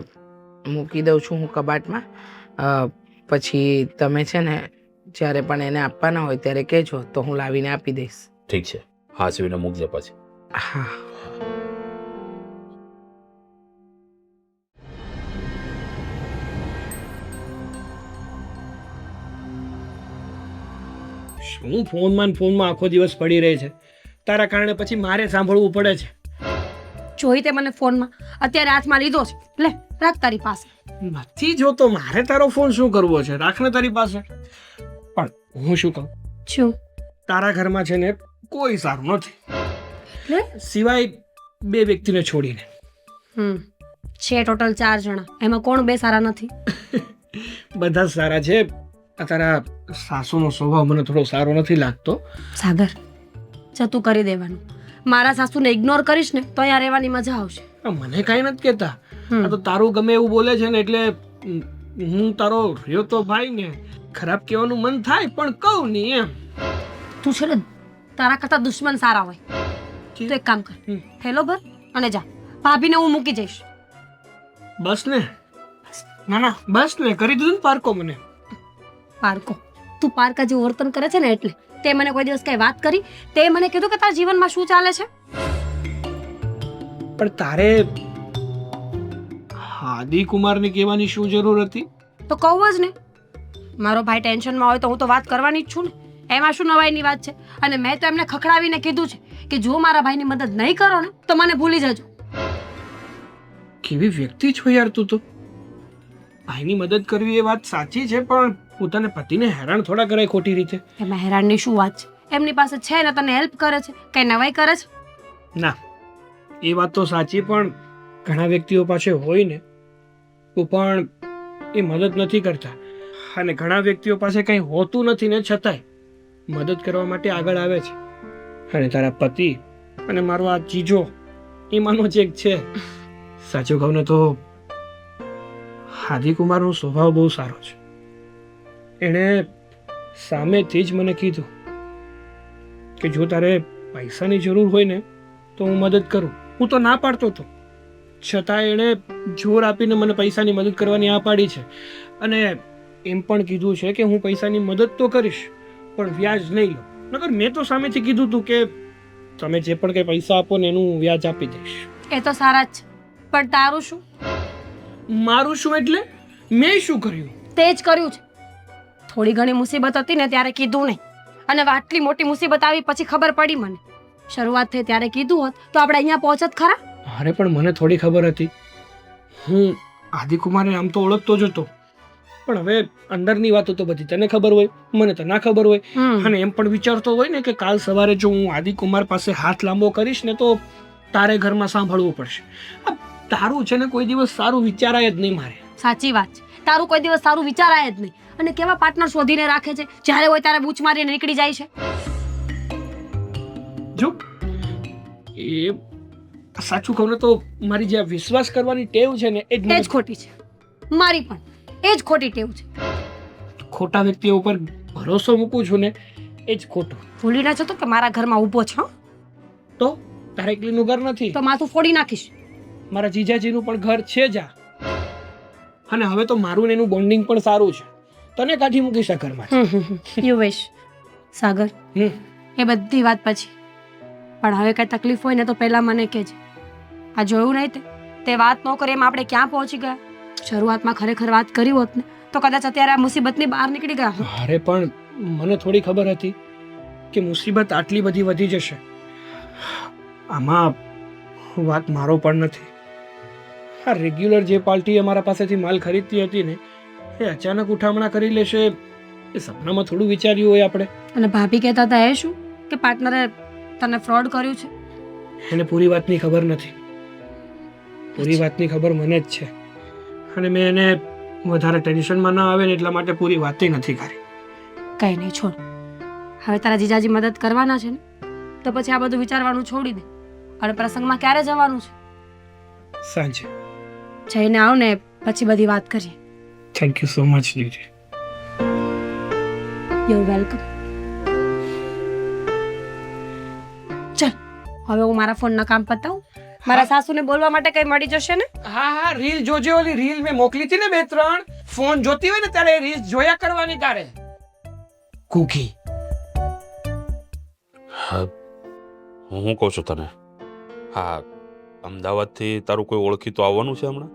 મૂકી દઉં છું હું કબાટમાં. પછી તમે છે ને જ્યારે પણ એને આપવાના હોય ત્યારે કહેજો તો હું લાવીને આપી દઈશ. ઠીક છે, હાસવીને મૂકજે પછી. હા. શું ફોનમાં આખો દિવસ પડી રહે છે? તારા કારણે પછી મારે સાંભળવું પડે છે. જોઈ તે મને ફોનમાં અત્યારે હાથમાં લીધો છે, લે રાખ તારી પાસે. નથી જોતો, મારે તારો ફોન શું કરવો છે? રાખને તારી પાસે. પણ હું શું કહું, શું? તારા ઘરમાં છે ને કોઈ સારું નથી, લે સિવાય 2 વ્યક્તિને છોડીને. છે ટોટલ 4 જણા, એમાં કોણ 2 સારા નથી? બધા જ સારા છે. આ તારા સાસુનો સ્વભાવ મને થોડો સારો નથી લાગતો. સાગર, જતું કરી દેવાનું. મારા સાસુને ઇગ્નોર કરીશ ને તો અહીંયા રહેવાની મજા આવશે. મને કાંઈ નથી કહેતા. આ તો તારું ગમે એવું બોલે છે ને એટલે હું તારો રહ્યો તો ભાઈ ને ખરાબ કહેવાનું મન થાય પણ કહું નહીં એમ. તું છે ને તારા કરતા દુશ્મન સારા હોય. તું એક કામ કર, હમ. થેલો ભર અને જા. ભાભીને હું મૂકી જઈશ. બસ ને. ના ના બસ ને, કરી દીધું ને પારકો મને. પારકો? તું પારકા જેવું વર્તન કરે છે ને એટલે. તે મને કોઈ દિવસ કઈ વાત કરી? તે મને કીધું કે તારા જીવનમાં શું ચાલે છે? પણ તારે આદિકુમારને કહેવાની શું જરૂર હતી? તો કહું જ ને. મારો ભાઈ ટેન્શનમાં હોય તો હું તો વાત કરવાની જ છું ને. એમાં શું નવાઈની વાત છે? અને મેં તો એમને ખખડાવીને કીધું છે કે જો મારા ભાઈની મદદ નહીં કરો ને તો મને ભૂલી જજો. કેવી વ્યક્તિ છો યાર તું તો. ભાઈની મદદ કરવી એ વાત સાચી છે, પણ પોતાના પતિને હેરાન થોડા કરાય ખોટી રીતે. એમાં હેરાનની શું વાત છે? એમની પાસે છે ને તને હેલ્પ કરે છે, કઈ નવાઈ કરે છે? ના, એ વાત તો સાચી, પણ ઘણા વ્યક્તિઓ પાસે હોય ને તો પણ એ મદદ નથી કરતા, અને ઘણા વ્યક્તિઓ પાસે કંઈ હોતું નથી ને છતાંય મદદ કરવા માટે આગળ આવે છે. અને તારા પતિ અને મારો આ જીજો એમાંનો જ એક છે. સાચું કહું ને તો આદિકુમારનો સ્વભાવ બહુ સારો છે. એણે સામેથી જ મને કીધું કે જો તારે પૈસાની જરૂર હોય ને તો હું મદદ કરું. હું તો ના પાડતો હતો, છતાં એણે જોર આપીને મને પૈસાની મદદ કરવાની આ પાડી છે. અને એમ પણ કીધું છે કે હું પૈસાની મદદ તો કરીશ પણ વ્યાજ નહીં લો. નકર મેં તો સામેથી કીધું હતું કે તમે જે પણ કંઈ પૈસા આપો ને એનું વ્યાજ આપી દઈશ. એ તો સારા જ છે, પણ તારું શું? મારું શું એટલે? મેં શું કર્યું? તે જ કર્યું છે. થોડી ઘણી મુસીબત હતી ને ત્યારે કીધું નહીં, અને આટલી મોટી મુસીબત આવી પછી ખબર પડી મને. શરૂઆત થઈ ત્યારે કીધું હોત તો આપણે અહીંયા પહોંચત ખરા? અરે પણ મને થોડી ખબર હતી. હું આદિકુમારને આમ તો ઓળખતો જ હતો, પણ હવે અંદરની વાતો તો બધી તને ખબર હોય, મને તો ના ખબર હોય. અને એમ પણ વિચારતો હોય ને કે કાલ સવારે જો હું આદિકુમાર પાસે હાથ લાંબો કરીશ ને તો તારે ઘરમાં સાંભળવું પડશે. આ તારું છે ને કોઈ દિવસ સારું વિચારાય જ નહીં મારે. સાચી વાત છે, તારું કોઈ દિવસ સારું વિચારાય જ નહીં. અને કેવા પાર્ટનર શોધીને રાખે છે, જ્યારે હોય ત્યારે બૂચ મારીને નીકળી જાય છે. જો એ સાચું કહું ને તો મારી જે આ વિશ્વાસ કરવાની ટેવ છે ને એ એ જ ખોટી છે. મારી પણ એ જ ખોટી ટેવ છે. ખોટા વ્યક્તિઓ ઉપર ભરોસો મૂકું છું ને એ જ ખોટું. ભૂલી ના જતો કે મારા ઘરમાં ઊભો છે. હં? તો તારે એકલીનું ઘર નથી, તો માથું ફોડી નાખીશ. મારા જીજાજીનું પણ ઘર છે જ આ. અને હવે તો મારું ને એનું બોન્ડિંગ પણ સારું છે. તને કાઢી મૂકીશ આ ઘરમાં. You wish. સાગર, એ બધી વાત પછી, પણ હવે કઈ તકલીફ હોય ને તો પહેલા મને કહેજે. આ જોયું નહીં તે વાત ન કરે એમ આપણે ક્યાં પહોંચી ગયા. શરૂઆતમાં ખરેખર વાત કરી હોત ને તો કદાચ અત્યારે આ મુસીબતની બહાર નીકળી ગયા હોત. અરે પણ મને થોડી ખબર હતી કે મુસીબત આટલી બધી વધી જશે. આમાં વાત મારો પણ નથી. આ રેગ્યુલર જે પાર્ટી અમારા પાસેથી માલ ખરીદતી હતી ને એ અચાનક ઉઠામણા કરી લેશે એ સપનામાં થોડું વિચાર્યું હોય આપણે. અને ભાભી કહેતા હતા એ શું કે પાર્ટનરે તને ફ્રોડ કર્યું છે? એને પૂરી વાતની ખબર નથી. પૂરી વાતની ખબર મને જ છે, અને મેં એને વધારે ટેન્શનમાં ના આવે ને એટલા માટે પૂરી વાતે નથી કરી. કઈ નહીં, છોડ. હવે તારા જીજાજી મદદ કરવાના છે ને તો પછી આ બધું વિચારવાનું છોડી દે. અને પ્રસંગમાં ક્યારે જવાનું છે? સાંજે. જઈને આવ ને પછી બધી વાત કરીએ. Thank you so much Didi. You welcome. ચલ હવે હું મારા ફોનના કામ પતાવું. મારા સાસુને બોલવા માટે કઈ મળી જશે ને? હા હા, રીલ જોજે. ઓલી રીલ મેં મોકલી હતી ને 2-3. ફોન જોતી હોય ને ત્યારે એ રીલ જોયા કરવાની તારે. કુકી. હા, હું શું કહું છું તને? હા, અમદાવાદથી તારું કોઈ ઓળખીતું આવવાનું છે હમણાં?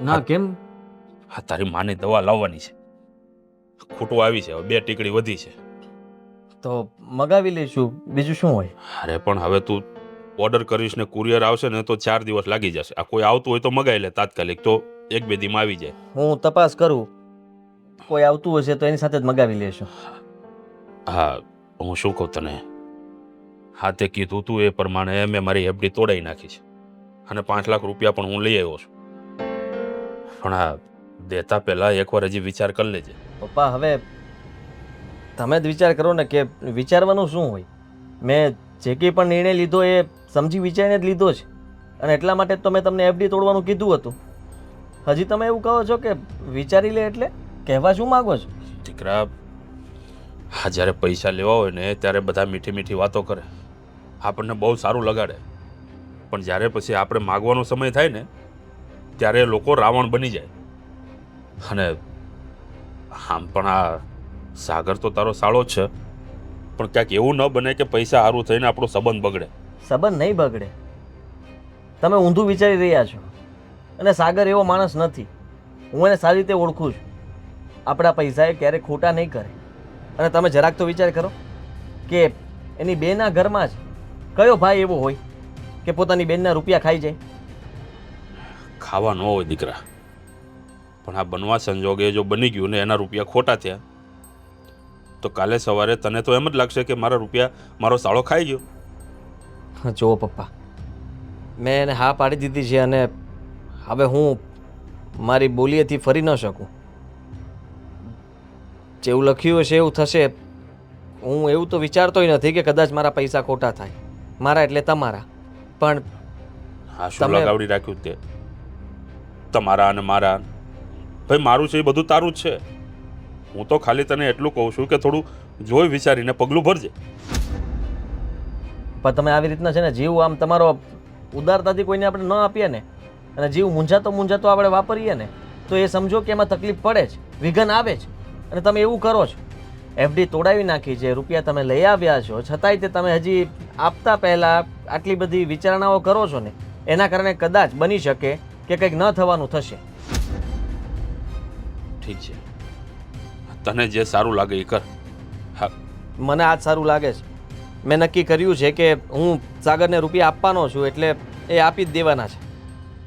ના, કેમ? હા, તારી માની દવા લાવવાની છે. ખોટું આવી છે, હવે 2 ટીકડી વધી છે. તો મગાવી લઈશું, બીજું શું હોય. અરે પણ હવે તું ઓર્ડર કરીશ ને કુરિયર આવશે ને તો 4 દિવસ લાગી જશે. આ કોઈ આવતું હોય તો મગાવી લે તાત્કાલિક, તો 1-2 દીમાં આવી જાય. હું તપાસ કરું, કોઈ આવતું હશે તો એની સાથે જ મગાવી લેશું. હા, હું શું કહું તને, હા તે કીધું તું એ પ્રમાણે મેં મારી એફડી તોડાવી નાખી છે, અને 5 લાખ રૂપિયા પણ હું લઈ આવ્યો છું. પણ આ દેતા પહેલાં એકવાર હજી વિચાર કરી લેજે. પપ્પા, હવે તમે જ વિચાર કરો ને કે વિચારવાનું શું હોય. મેં જે કંઈ પણ નિર્ણય લીધો એ સમજી વિચારીને જ લીધો છે, અને એટલા માટે તો મેં તમને એફડી તોડવાનું કીધું હતું. હજી તમે એવું કહો છો કે વિચારી લે એટલે કહેવા શું માગો છો? દીકરા, હા, જ્યારે પૈસા લેવા હોય ને ત્યારે બધા મીઠી મીઠી વાતો કરે, આપણને બહુ સારું લગાડે, પણ જ્યારે પછી આપણે માગવાનો સમય થાય ને ત્યારે લોકો રાવણ બની જાય. અને આમ પણ આ સાગર તો તારો સાળો જ છે, પણ ક્યાંક એવું ન બને કે પૈસા સારું થઈને આપણો સંબંધ બગડે. સંબંધ નહીં બગડે. તમે ઊંધું વિચારી રહ્યા છો. અને સાગર એવો માણસ નથી. હું એને સારી રીતે ઓળખું છું. આપણા પૈસા એ ક્યારેય ખોટા નહીં કરે. અને તમે જરાક તો વિચાર કરો કે એની બેના ઘરમાં જ કયો ભાઈ એવો હોય કે પોતાની બેનના રૂપિયા ખાઈ જાય? ખાવા ન હોય દીકરા, પણ આ બનવા સંજોગે જો બની ગયું ને એના રૂપિયા ખોટા થયા તો કાલે સવારે તને તો એમ જ લાગશે કે મારા રૂપિયા મારો સાળો ખાઈ ગયો. જુઓ પપ્પા, મેં એને હા પાડી દીધી છે અને હવે હું મારી બોલીએથી ફરી ન શકું. જેવું લખ્યું હશે એવું થશે. હું એવું તો વિચારતોય નથી કે કદાચ મારા પૈસા ખોટા થાય. મારા એટલે તમારા. પણ હા, શું લગાવડી રાખ્યું તે? તમારા અને મારા. ભાઈ, મારું છે એ બધું તારું જ છે. હું તો ખાલી તને એટલું કહું છું કે થોડું જોઈ વિચારીને પગલું ભરજે. પણ તમે આવી રીતના છે ને જીવ આમ તમારો ઉદારતાથી કોઈને આપણે ન આપીએ ને અને જીવ મૂંઝાતો આપણે વાપરીએ ને તો એ સમજો કે એમાં તકલીફ પડે જ, વિઘન આવે જ. અને તમે એવું કરો છો. એફડી તોડાવી નાખી છે, રૂપિયા તમે લઈ આવ્યા છો, છતાંય તે તમે હજી આપતા પહેલાં આટલી બધી વિચારણાઓ કરો છો ને એના કારણે કદાચ બની શકે કે કંઈક ન થવાનું થશે. ઠીક છે, તને જે સારું લાગે એ કર. હા, મને આજ સારું લાગે છે. મેં નક્કી કર્યું છે કે હું સાગરને રૂપિયા આપવાનો છું એટલે એ આપી જ દેવાના છે.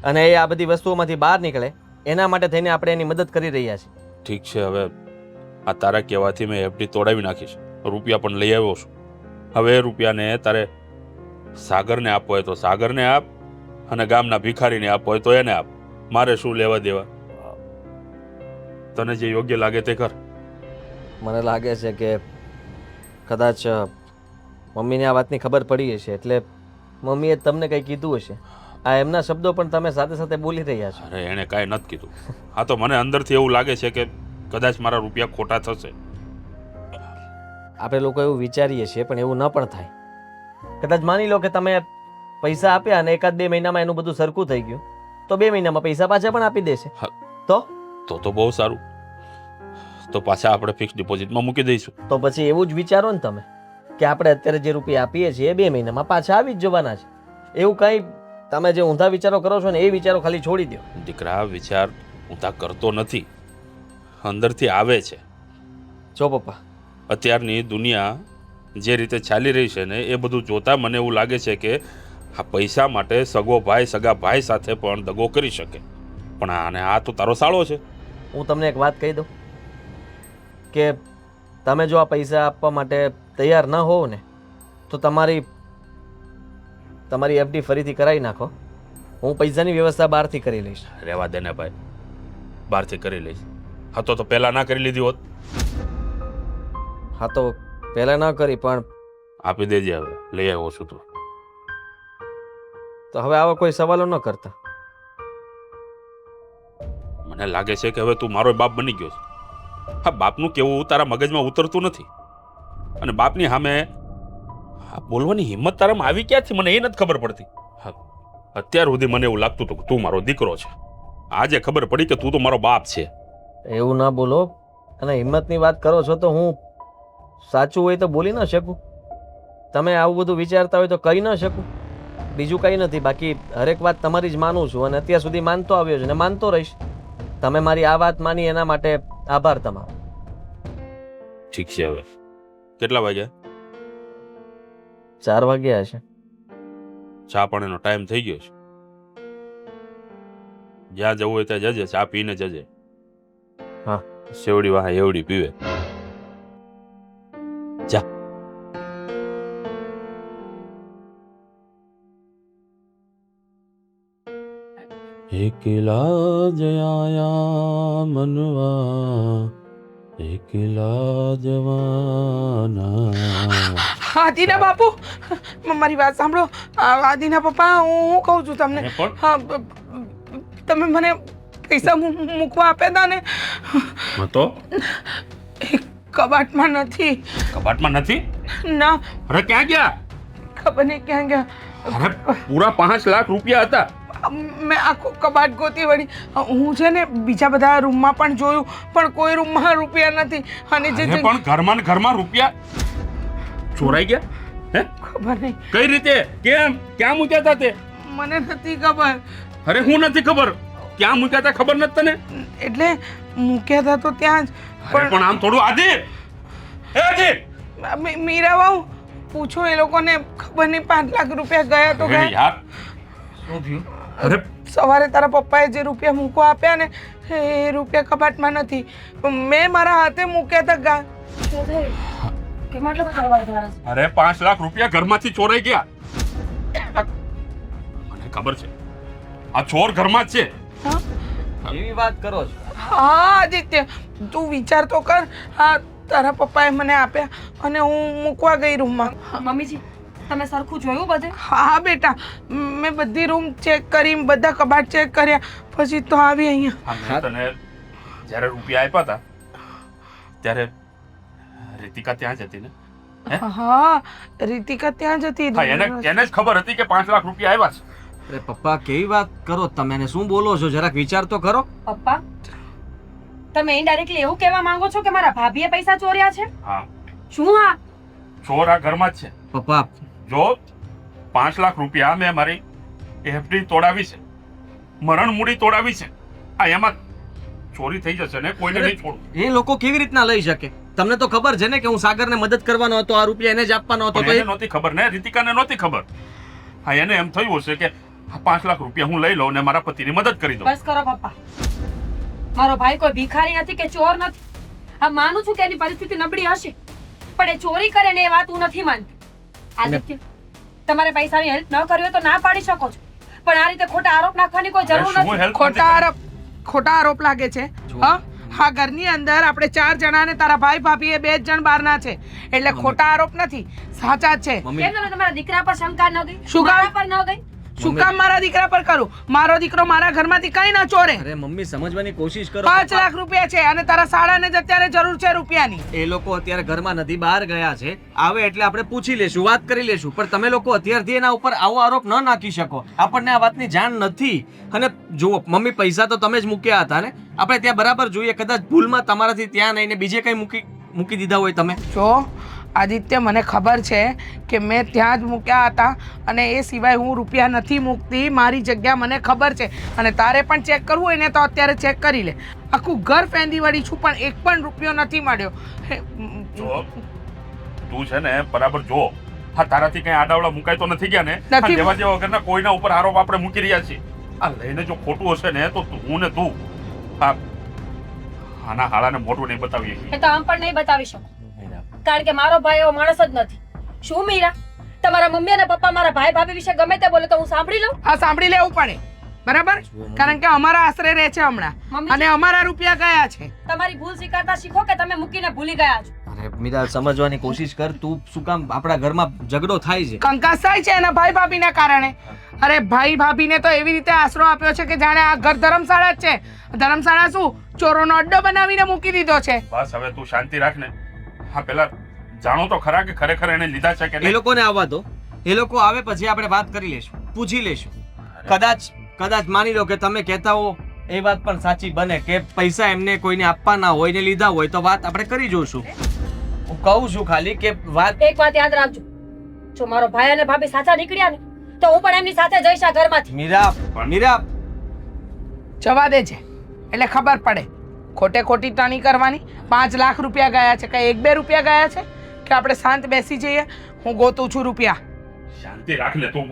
અને એ આ બધી વસ્તુઓમાંથી બહાર નીકળે એના માટે થઈને આપણે એની મદદ કરી રહ્યા છીએ. ઠીક છે. હવે આ તારા કહેવાથી મેં એફડી તોડાવી નાખી છે, રૂપિયા પણ લઈ આવ્યો છું. હવે એ રૂપિયાને તારે સાગરને આપવો હોય તો સાગરને આપ અને ગામના ભિખારીને આપવો હોય તો એને આપ. મારે શું લેવા દેવા? તને જે યોગ્ય લાગે તે કર. મને લાગે છે કે કદાચ મમ્મીને આ વાતની ખબર પડી હશે એટલે મમ્મીએ તમને કંઈ કીધું હશે. આ એમના શબ્દો પણ તમે સાથે સાથે બોલી રહ્યા છો. અરે, એણે કાંઈ નથી કીધું. હા, તો મને અંદરથી એવું લાગે છે કે કદાચ મારા રૂપિયા ખોટા થશે. આપણે લોકો એવું વિચારીએ છીએ પણ એવું ન પણ થાય. કદાચ માની લો કે તમે પૈસા આપ્યા અને 1-2 મહિનામાં એનું બધું સરખું થઈ ગયું તો 2 મહિનામાં પૈસા પાછા પણ આપી દેશે. હા. તો બહુ સારું. તો પાછા આપણે ફિક્સ ડિપોઝિટમાં મૂકી દઈશું. તો પછી એવું જ વિચારો ને તમે કે આપણે અત્યારે જે રૂપિયા આપીએ છીએ એ 2 મહિનામાં પાછા આવી જ જવાના છે. એવું કંઈ તમે જે ઊંધા વિચારો કરો છો ને એ વિચારો ખાલી છોડી દો. દીકરા, વિચાર ઊંધા કરતો નથી, અંદરથી આવે છે. જો પપ્પા, અત્યારની દુનિયા જે રીતે ચાલી રહી છે ને એ બધું જોતા મને એવું લાગે છે કે આ પૈસા માટે સગો ભાઈ સગા ભાઈ સાથે પણ દગો કરી શકે. પણ આ તો તારો સાળો છે. હું તમને એક વાત કહી દઉં કે તમે જો આ પૈસા આપવા માટે તૈયાર ન હોવ ને તો તમારી એફડી ફરીથી કરાવી નાખો. હું પૈસાની વ્યવસ્થા બહારથી કરી લઈશ. રહેવા દે ને ભાઈ, બહારથી કરી લઈશ. હા, તો પહેલાં ના કરી લીધી હોત. હા, તો પહેલાં ન કરી પણ આપી દેજે. હવે લઈ આવ્યો છું તું. તો હવે આવા કોઈ સવાલો ન કરતા. મને લાગે છે કે હવે તું મારો બાપ બની ગયો છે. હા, બાપનું કેવું તારા મગજમાં ઉતરતું નથી. અને બાપની સામે બોલવાની હિંમત તારામાં આવી ક્યાંથી મને એ નથી ખબર પડતી. હા, અત્યાર સુધી મને એવું લાગતું હતું કે તું મારો દીકરો છે. આજે ખબર પડી કે તું તો મારો બાપ છે. એવું ના બોલો. અને હિંમતની વાત કરો છો તો હું સાચું હોય તો બોલી ન શકું. તમે આવું બધું વિચારતા હોય તો કહી ન શકું. બીજું કંઈ નથી. બાકી હરેક વાત તમારી જ માનું છું અને અત્યાર સુધી માનતો આવ્યો છું અને માનતો રહીશ. તમે મારી આ વાત માની એના માટે આભાર તમારો. ઠીક છે. હવે કેટલા વાગ્યા? 4 વાગ્યા હશે. ચા પાણીનો ટાઈમ થઈ ગયો છે. જ્યાં જવું હોય ત્યાં જજે. ચા પીને જજે. હા. સેવડી વાહ એવડી પીવે. જા. એકલા જયા મનવા, એકલા જવાના. આદિના બાપુ, મારી વાત સાંભળો. આદિના પપ્પા, હું કહું છું તમને. પણ હા, તમે મને પૈસા મૂકવા આપ્યા હતા ને તો એ કબાટમાં નથી. કબાટમાં નથી? ના, અરે ક્યાં ગયા? ખબર નહીં ક્યાં ગયા. અરે પૂરા 5 લાખ રૂપિયા હતા. મેં આખું કબાટ ગોતી વળી. હું છે ને બીજા બધા રૂમમાં પણ જોયું, પણ કોઈ રૂમમાં રૂપિયા નથી. અને જે અરે પણ ઘરમાં ને ઘરમાં રૂપિયા ચોરાઈ ગયા? હે? ખબર નહીં, કઈ રીતે? કેમ? ક્યાં મૂક્યા હતા તે? મને નથી ખબર. અરે હું નથી ખબર. ક્યાં મૂક્યા હતા ખબર નથી તને? એટલે મૂક્યા હતા તો ત્યાં જ. અરે પણ આમ થોડું આદિ, હે આદિ, મીરા વાવ પૂછો એ લોકોને. ખબર નહીં 5 લાખ રૂપિયા ગયા તો અરે ગયા. યાર શું થયું? અરે સવારે તારા પપ્પાએ જે રૂપિયા મૂકવા આપ્યા ને એ રૂપિયા કબાટમાં નથી. મેં મારા હાથે મૂક્યા હતા ગા. કેમ આટલો બધો અવાજ આવે છે? અરે 5 લાખ રૂપિયા ઘરમાંથી ચોરાઈ ગયા. મને ખબર છે આ ચોર ઘરમાં જ છે. હા? એવી વાત કરો છો? હા આદિત્ય, તું વિચાર તો કર. હા, તારા પપ્પાએ મને આપ્યા અને હું મૂકવા ગઈ રૂમમાં. મમ્મીજી, તમે સરખું જોયું બધે? હા બેટા, મેં બધી રૂમ ચેક કરી, બધા કબાટ ચેક કર્યા, પછી તો આવી અહીંયા. મેં તને જ્યારે રૂપિયા આપ્યા હતા ત્યારે રીતિકા ત્યાં જ હતી ને? હે? હા, રીતિકા ત્યાં જ હતી. હા, એને જ ખબર હતી કે 5 લાખ રૂપિયા આવ્યા છે. અરે પપ્પા કેવી વાત કરો તમે? એને શું બોલો છો? જરાક વિચાર તો કરો. પપ્પા, તમે ઇનડાયરેક્ટલી એવું કહેવા માંગો છો કે મારા ભાભીએ પૈસા ચોર્યા છે? હા, શું? હા, ચોર આ ઘરમાં જ છે. પપ્પા જો 5 લાખ રૂપિયા મેં મારી એફડી તોડાવી છે, મરણ મૂડી તોડાવી છે. આ એમાં ચોરી થઈ જશે ને, કોઈને નહીં છોડું. એ લોકો કેવી રીતના લઈ શકે? તમને તો ખબર છે ને કે હું સાગરને મદદ કરવાનો હતો, આ રૂપિયા એને જ આપવાનો હતો. પણ તો એને નહોતી ખબર ને, રીતિકાને નહોતી ખબર. હા, એને એમ થયું હશે કે આ 5 લાખ રૂપિયા હું લઈ લઉં ને મારા પતિની મદદ કરી દઉં. બસ કરો પપ્પા. મારો ભાઈ કોઈ ભિખારી નથી કે ચોર નથી. હા, માનું છું કે એની પરિસ્થિતિ નબળી હશે, પણ એ ચોરી કરે ને એ વાત હું નથી માનતી. આદિત્ય, તમારે પૈસાની હેલ્પ ન કરવી હોય તો ના પાડી શકો છો, પણ આ રીતે ખોટા આરોપ નાખવાની કોઈ જરૂર શું નથી. help ખોટા આરોપ લાગે છે. હા, હા, ઘરની અંદર આપણે 4 જણા ને તારા ભાઈ ભાભી એ 2 જણ બહારના છે, એટલે ખોટા આરોપ નથી, સાચા જ છે. મમ્મી કેમ તને તમારા દીકરા પર શંકા ન ગઈ? શું કામ? મારા પર ન ગઈ? શું કામ મારા દીકરા પર કરું? મારો દીકરો મારા ઘરમાંથી કઈ ન ચોરે. અરે મમ્મી સમજવાની કોશિશ કરો. 5 લાખ રૂપિયા છે અને તારા સાળાને જ અત્યારે જરૂર છે રૂપિયાની. એ લોકો અત્યારે ઘરમાં નથી, બહાર ગયા છે. આવે એટલે આપણે પૂછી લેશું, વાત કરી લેશું. પણ તમે લોકો અત્યારથી એના ઉપર આવો આરોપ ન નાખી શકો. આપણને આ વાતની જાણ નથી. અને જુઓ મમ્મી, પૈસા તો તમે જ મૂક્યા હતા ને? આપણે ત્યાં બરાબર જોઈએ, કદાચ ભૂલમાં તમારાથી ત્યાં નહીં ને બીજે કઈ મૂકી દીધા હોય તમે. જો આદિત્ય, મને ખબર છે કે મેં ત્યાં જ મૂક્યા હતા અને એ સિવાય હું રૂપિયા નથી મૂકતી. મારી જગ્યા મને ખબર છે અને તારે પણ ચેક કરવું હોય ને તો અત્યારે ચેક કરી લે. આખું ઘર ફેંદી વળી છું પણ એક પણ રૂપિયો નથી મળ્યો. જો તું છે ને બરાબર જો, હા, તારાથી કઈ આડાવડા મુકાય તો નથી ગયા ને? નથી. આ જેવા જેવા વગરના કોઈના ઉપર આરોપ આપણે મૂકી રહ્યા છીએ. આ લઈને જો ખોટું હશે ને તો હું ને તું આના હાળાને મોઢું નહીં બતાવીએ. એ તો આમ પણ નહીં બતાવી શકો, કારણ કે મારો ભાઈ એવો માણસ જ નથી. શું મીરા, તમારા મમ્મી અને પપ્પા મારા ભાઈ ભાભી વિશે ગમે તે બોલે તો હું સાંભળી લઉં? આ સાંભળી લેવું પડે, બરાબર? કારણ કે અમારા આશરે રહે છે હમણાં મમ્મી, અને અમારા રૂપિયા ગયા છે. તમારી ભૂલ સ્વીકારતા શીખો કે તમે મૂકીને ભૂલી ગયા છો. અરે મીરા, સમજવાની કોશિશ કર. તું શું કામ આપણા ઘરમાં ઝઘડો થાય છે? કંકાસ થાય છે એના ભાઈ ભાભીના કારણે. અરે ભાઈ ભાભીને તો એવી રીતે આશરો આપ્યો છે કે જાણે આ ઘર ધર્મશાળા જ છે. ધર્મશાળા શું, ચોરોનો અડ્ડો બનાવીને મૂકી દીધો છે. બસ હવે તું શાંતિ રાખ ને. હા, પેલા જાણો તો ખરા કે ખરેખર એને લીધા છે કે એ નહીં? લોકોને આવવા દો. એ લોકો આવે પછી આપણે વાત કરી લેશું, પૂછી લેશું. કદાચ માની લો કે તમે કહેતા હો એ વાત પણ સાચી બને કે પૈસા એમને કોઈને આપવાના હોય ને લીધા હોય તો વાત આપણે કરી જોઈશું. હું કહું છું ખાલી કે વાત. એક વાત યાદ રાખજો, જો મારો ભાઈ અને ભાભી સાચા નીકળ્યા ને તો હું પણ એમની સાથે જઈશ આ ઘરમાંથી. મીરા જવા દે છે એટલે ખબર પડે. ખોટે ખોટી ટણી કરવાની. 5 લાખ રૂપિયા ગયા છે, કઈ 1-2 રૂપિયા ગયા છે કે આપણે શાંત બેસી જઈએ? હું ગોતું છું રૂપિયા. શાંતિ રાખ ને તું.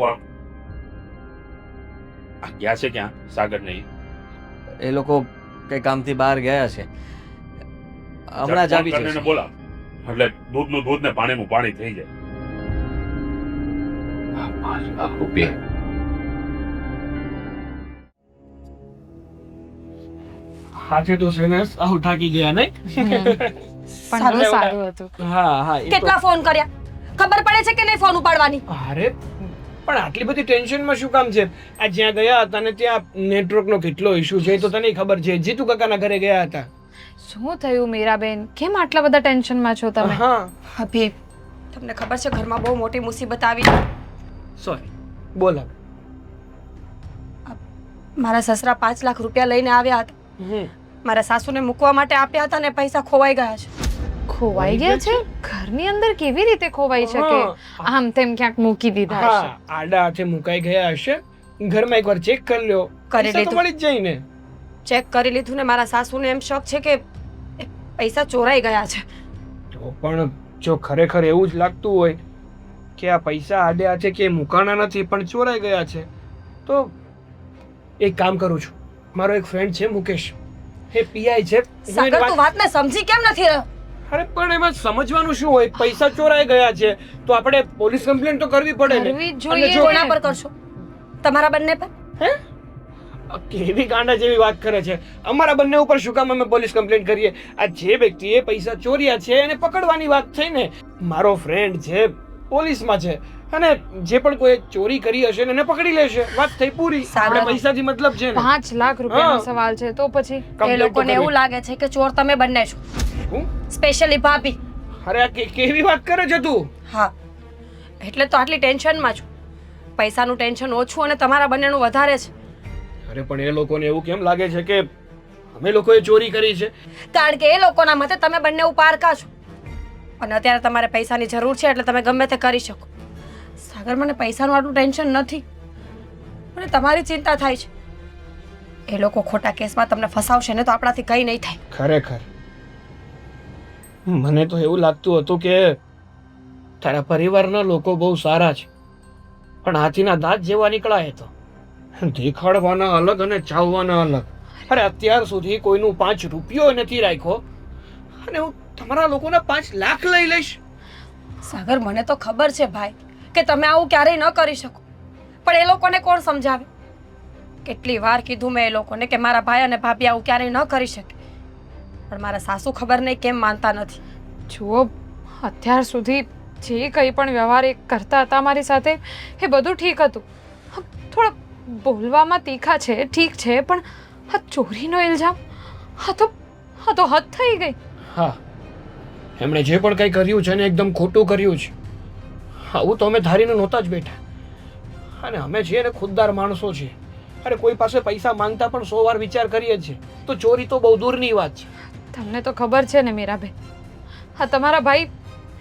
આ ગયા છે ક્યાં સાગર? નહીં, એ લોકો કઈ કામથી બહાર ગયા છે, હમણાં જ આવી જશે. બોલા એટલે દૂધનું દૂધ ને પાણીનું પાણી થઈ જાય. 5 લાખ રૂપિયા આજે તો છે ને સાવ થાકી ગયા નહીં? પણ બહુ સારું હતું. હા હા, એ તો કેટલા ફોન કર્યા? ખબર પડે છે કે નહીં ફોન ઉપાડવાની? અરે પણ આટલી બધી ટેન્શનમાં શું કામ છે? આ જ્યાં ગયા હતા ને ત્યાં નેટવર્કનો કેટલો ઇશ્યુ છે એ તો તને ખબર છે. જીતુ કાકાના ઘરે ગયા હતા. શું થયું મીરાબેન? કેમ આટલા બધા ટેન્શનમાં છો તમે? હા ભાભી તમને ખબર છે ઘરમાં બહુ મોટી મુસીબત આવી છે. સોરી બોલ હવે. મારા સસરા 5 લાખ રૂપિયા લઈને આવ્યા હતા. હમ મારા સાસુને મૂકવા માટે આપ્યા હતા ને પૈસા ખોવાઈ ગયા છે. ખોવાઈ ગયા છે? ઘરની અંદર કેવી રીતે ખોવાઈ શકે? આમ તેમ ક્યાંક મૂકી દીધા હશે. હા આડા હાથે મુકાઈ ગયા હશે. ઘરમાં એકવાર ચેક કરી લ્યો. કરી પૈસા તો લીધું. મળી જ જાય ને. ચેક કરી લીધું ને મારા સાસુને એમ શક છે કે એ પૈસા ચોરાઈ ગયા છે. તો પણ જો ખરેખર એવું જ લાગતું હોય કે આ પૈસા આડે હાથે કે મુકાણા નથી પણ ચોરાઈ ગયા છે તો એક કામ કરું છું. મારો એક ફ્રેન્ડ છે મુકેશ, એ પીઆઈ છે. હું એને સાગર તું વાતને સમજી કેમ નથી રહ્યો? અરે પણ એમાં સમજવાનું શું હોય? પૈસા ચોરાઈ ગયા છે તો આપણે પોલીસ કમ્પ્લેન્ટ તો કરવી પડે ને. કરવી જ અને જોઈએ. જો કોના પર કરશો? તમારા બંને પર? કેવી ગાંડા જેવી વાત કરે છે. અમારા બંને ઉપર શું કામ અમે પોલીસ કમ્પ્લેન્ટ કરીએ? આ જે વ્યક્તિએ પૈસા ચોર્યા છે એને પકડવાની વાત થઈ ને. મારો ફ્રેન્ડ છે, પોલીસમાં છે અને જે પણ કોઈ ચોરી કરી હશે ને એને પકડી લેશે. વાત થઈ પૂરી. આપણે પૈસાથી મતલબ છે ને. 5 લાખ રૂપિયાનો હા. સવાલ છે તો પછી એ Complaint તો લોકોને કરવી. એવું લાગે છે કે ચોર તમે બંને છો, હું? સ્પેશિયલી ભાભી. અરે આ કેવી વાત કરે છે તું? હા એટલે તો આટલી ટેન્શનમાં છું. પૈસાનું ટેન્શન ઓછું અને તમારા બંનેનું વધારે છે. અરે પણ એ લોકોને એવું કેમ લાગે છે કે અમે લોકોએ ચોરી કરી છે? કારણ કે એ લોકોના મતે તમે બંને પારકા છો અને અત્યારે તમારે પૈસાની જરૂર છે એટલે તમે ગમે તે કરી શકો. સાગર મને પૈસાનું આટલું ટેન્શન નથી, મને તમારી ચિંતા થાય છે. એ લોકો ખોટા કેસમાં તમને ફસાવશે ને તો આપણાથી કંઈ નહીં થાય. ખરેખર મને તો એવું લાગતું હતું કે તારા પરિવારના લોકો બહુ સારા છે પણ હાથીના દાંત જેવા નીકળાય તો દેખાડવાના અલગ અને ચાવવાના અલગ. અરે અત્યાર સુધી કોઈનું 5 રૂપિયો નથી રાખ્યો અને હું તમારા લોકોના 5 લાખ લઈ લઈશ. સાગર મને તો ખબર છે ભાઈ કે તમે આવું ક્યારેય ન કરી શકો, પણ એ લોકોને કોણ સમજાવે? કેટલી વાર કીધું મેં એ લોકોને કે મારા ભાઈ અને ભાભી આવું ક્યારેય ન કરી શકે, પણ મારા સાસુ ખબર નહીં કેમ માનતા નથી. જુઓ, અત્યાર સુધી જે કંઈ પણ વ્યવહાર એ કરતા હતા મારી સાથે એ બધું ઠીક હતું. થોડા બોલવામાં તીખા છે, ઠીક છે, પણ આ ચોરીનો ઇલ્ઝામ આ તો હદ થઈ ગઈ. હા એમણે જે પણ કંઈ કર્યું છે ને એકદમ ખોટું કર્યું છે. આવું તો અમે ધારીને નહોતા જ બેઠા અને અમે છીએ ને ખુદદાર માણસો છીએ. અરે કોઈ પાસે પૈસા માંગતા પણ 100 વાર વિચાર કરીએ છીએ તો ચોરી તો બહુ દૂરની વાત છે. તમને તો ખબર છે ને મીરાબેન, હા તમારા ભાઈ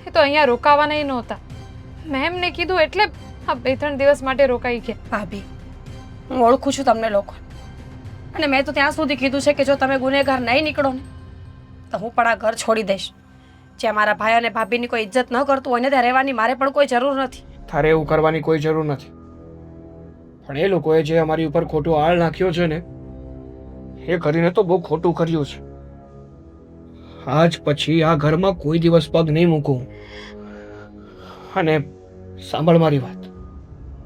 એ તો અહીંયા રોકાવાના ય નહોતા. મેં એમને કીધું એટલે આ 2-3 દિવસ માટે રોકાઈ ગયા. ભાભી હું ઓળખું છું તમને લોકો અને મેં તો ત્યાં સુધી કીધું છે કે જો તમે ગુનેગાર નહીં નીકળો ને તો હું પણ આ ઘર છોડી દઈશ. જ્યાં મારા ભાઈ અને ભાભીની કોઈ ઇજ્જત ન કરતું હોય ને ત્યાં રહેવાની મારે પણ કોઈ જરૂર નથી. તારે એવું કરવાની કોઈ જરૂર નથી પણ એ લોકોએ જે અમારી ઉપર ખોટો આળ નાખ્યો છે ને એ કરીને તો બહુ ખોટું કર્યું છે. આજ પછી આ ઘરમાં કોઈ દિવસ પગ નહીં મૂકું. અને સાંભળ મારી વાત,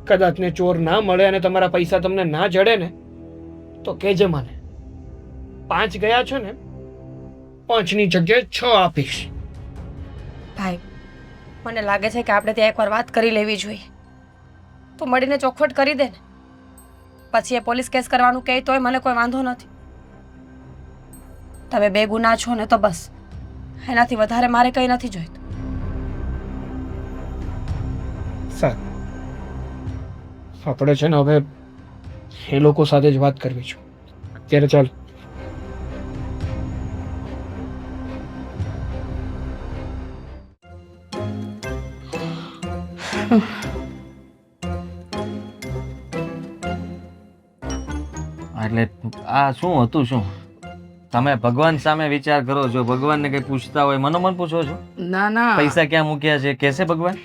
કદાચ ને ચોર ના મળે અને તમારા પૈસા તમને ના જડે ને તો કહેજે મને. 5 ગયા છે ને 5ની જગ્યાએ 6 આપીશ. ભાઈ મને લાગે છે કે આપણે ત્યાં એકવાર વાત કરી લેવી જોઈએ. તો મળીને ચોખવટ કરી દે ને, પછી એ પોલીસ કેસ કરવાનું કહે તોય મને કોઈ વાંધો નથી. તમે 2 ગુના છો ને તો બસ, એનાથી વધારે મારે કંઈ નથી જોઈતું. સારું આપણે છે ને હવે એ લોકો સાથે જ વાત કરવી છે. અત્યારે ચાલ. એટલે આ શું હતું? શું તમે ભગવાન સામે વિચાર કરો છો? ભગવાનને કંઈ પૂછતા હોય મનોમન પૂછો છો? ના ના, પૈસા ક્યાં મૂક્યા છે કહેશે ભગવાન?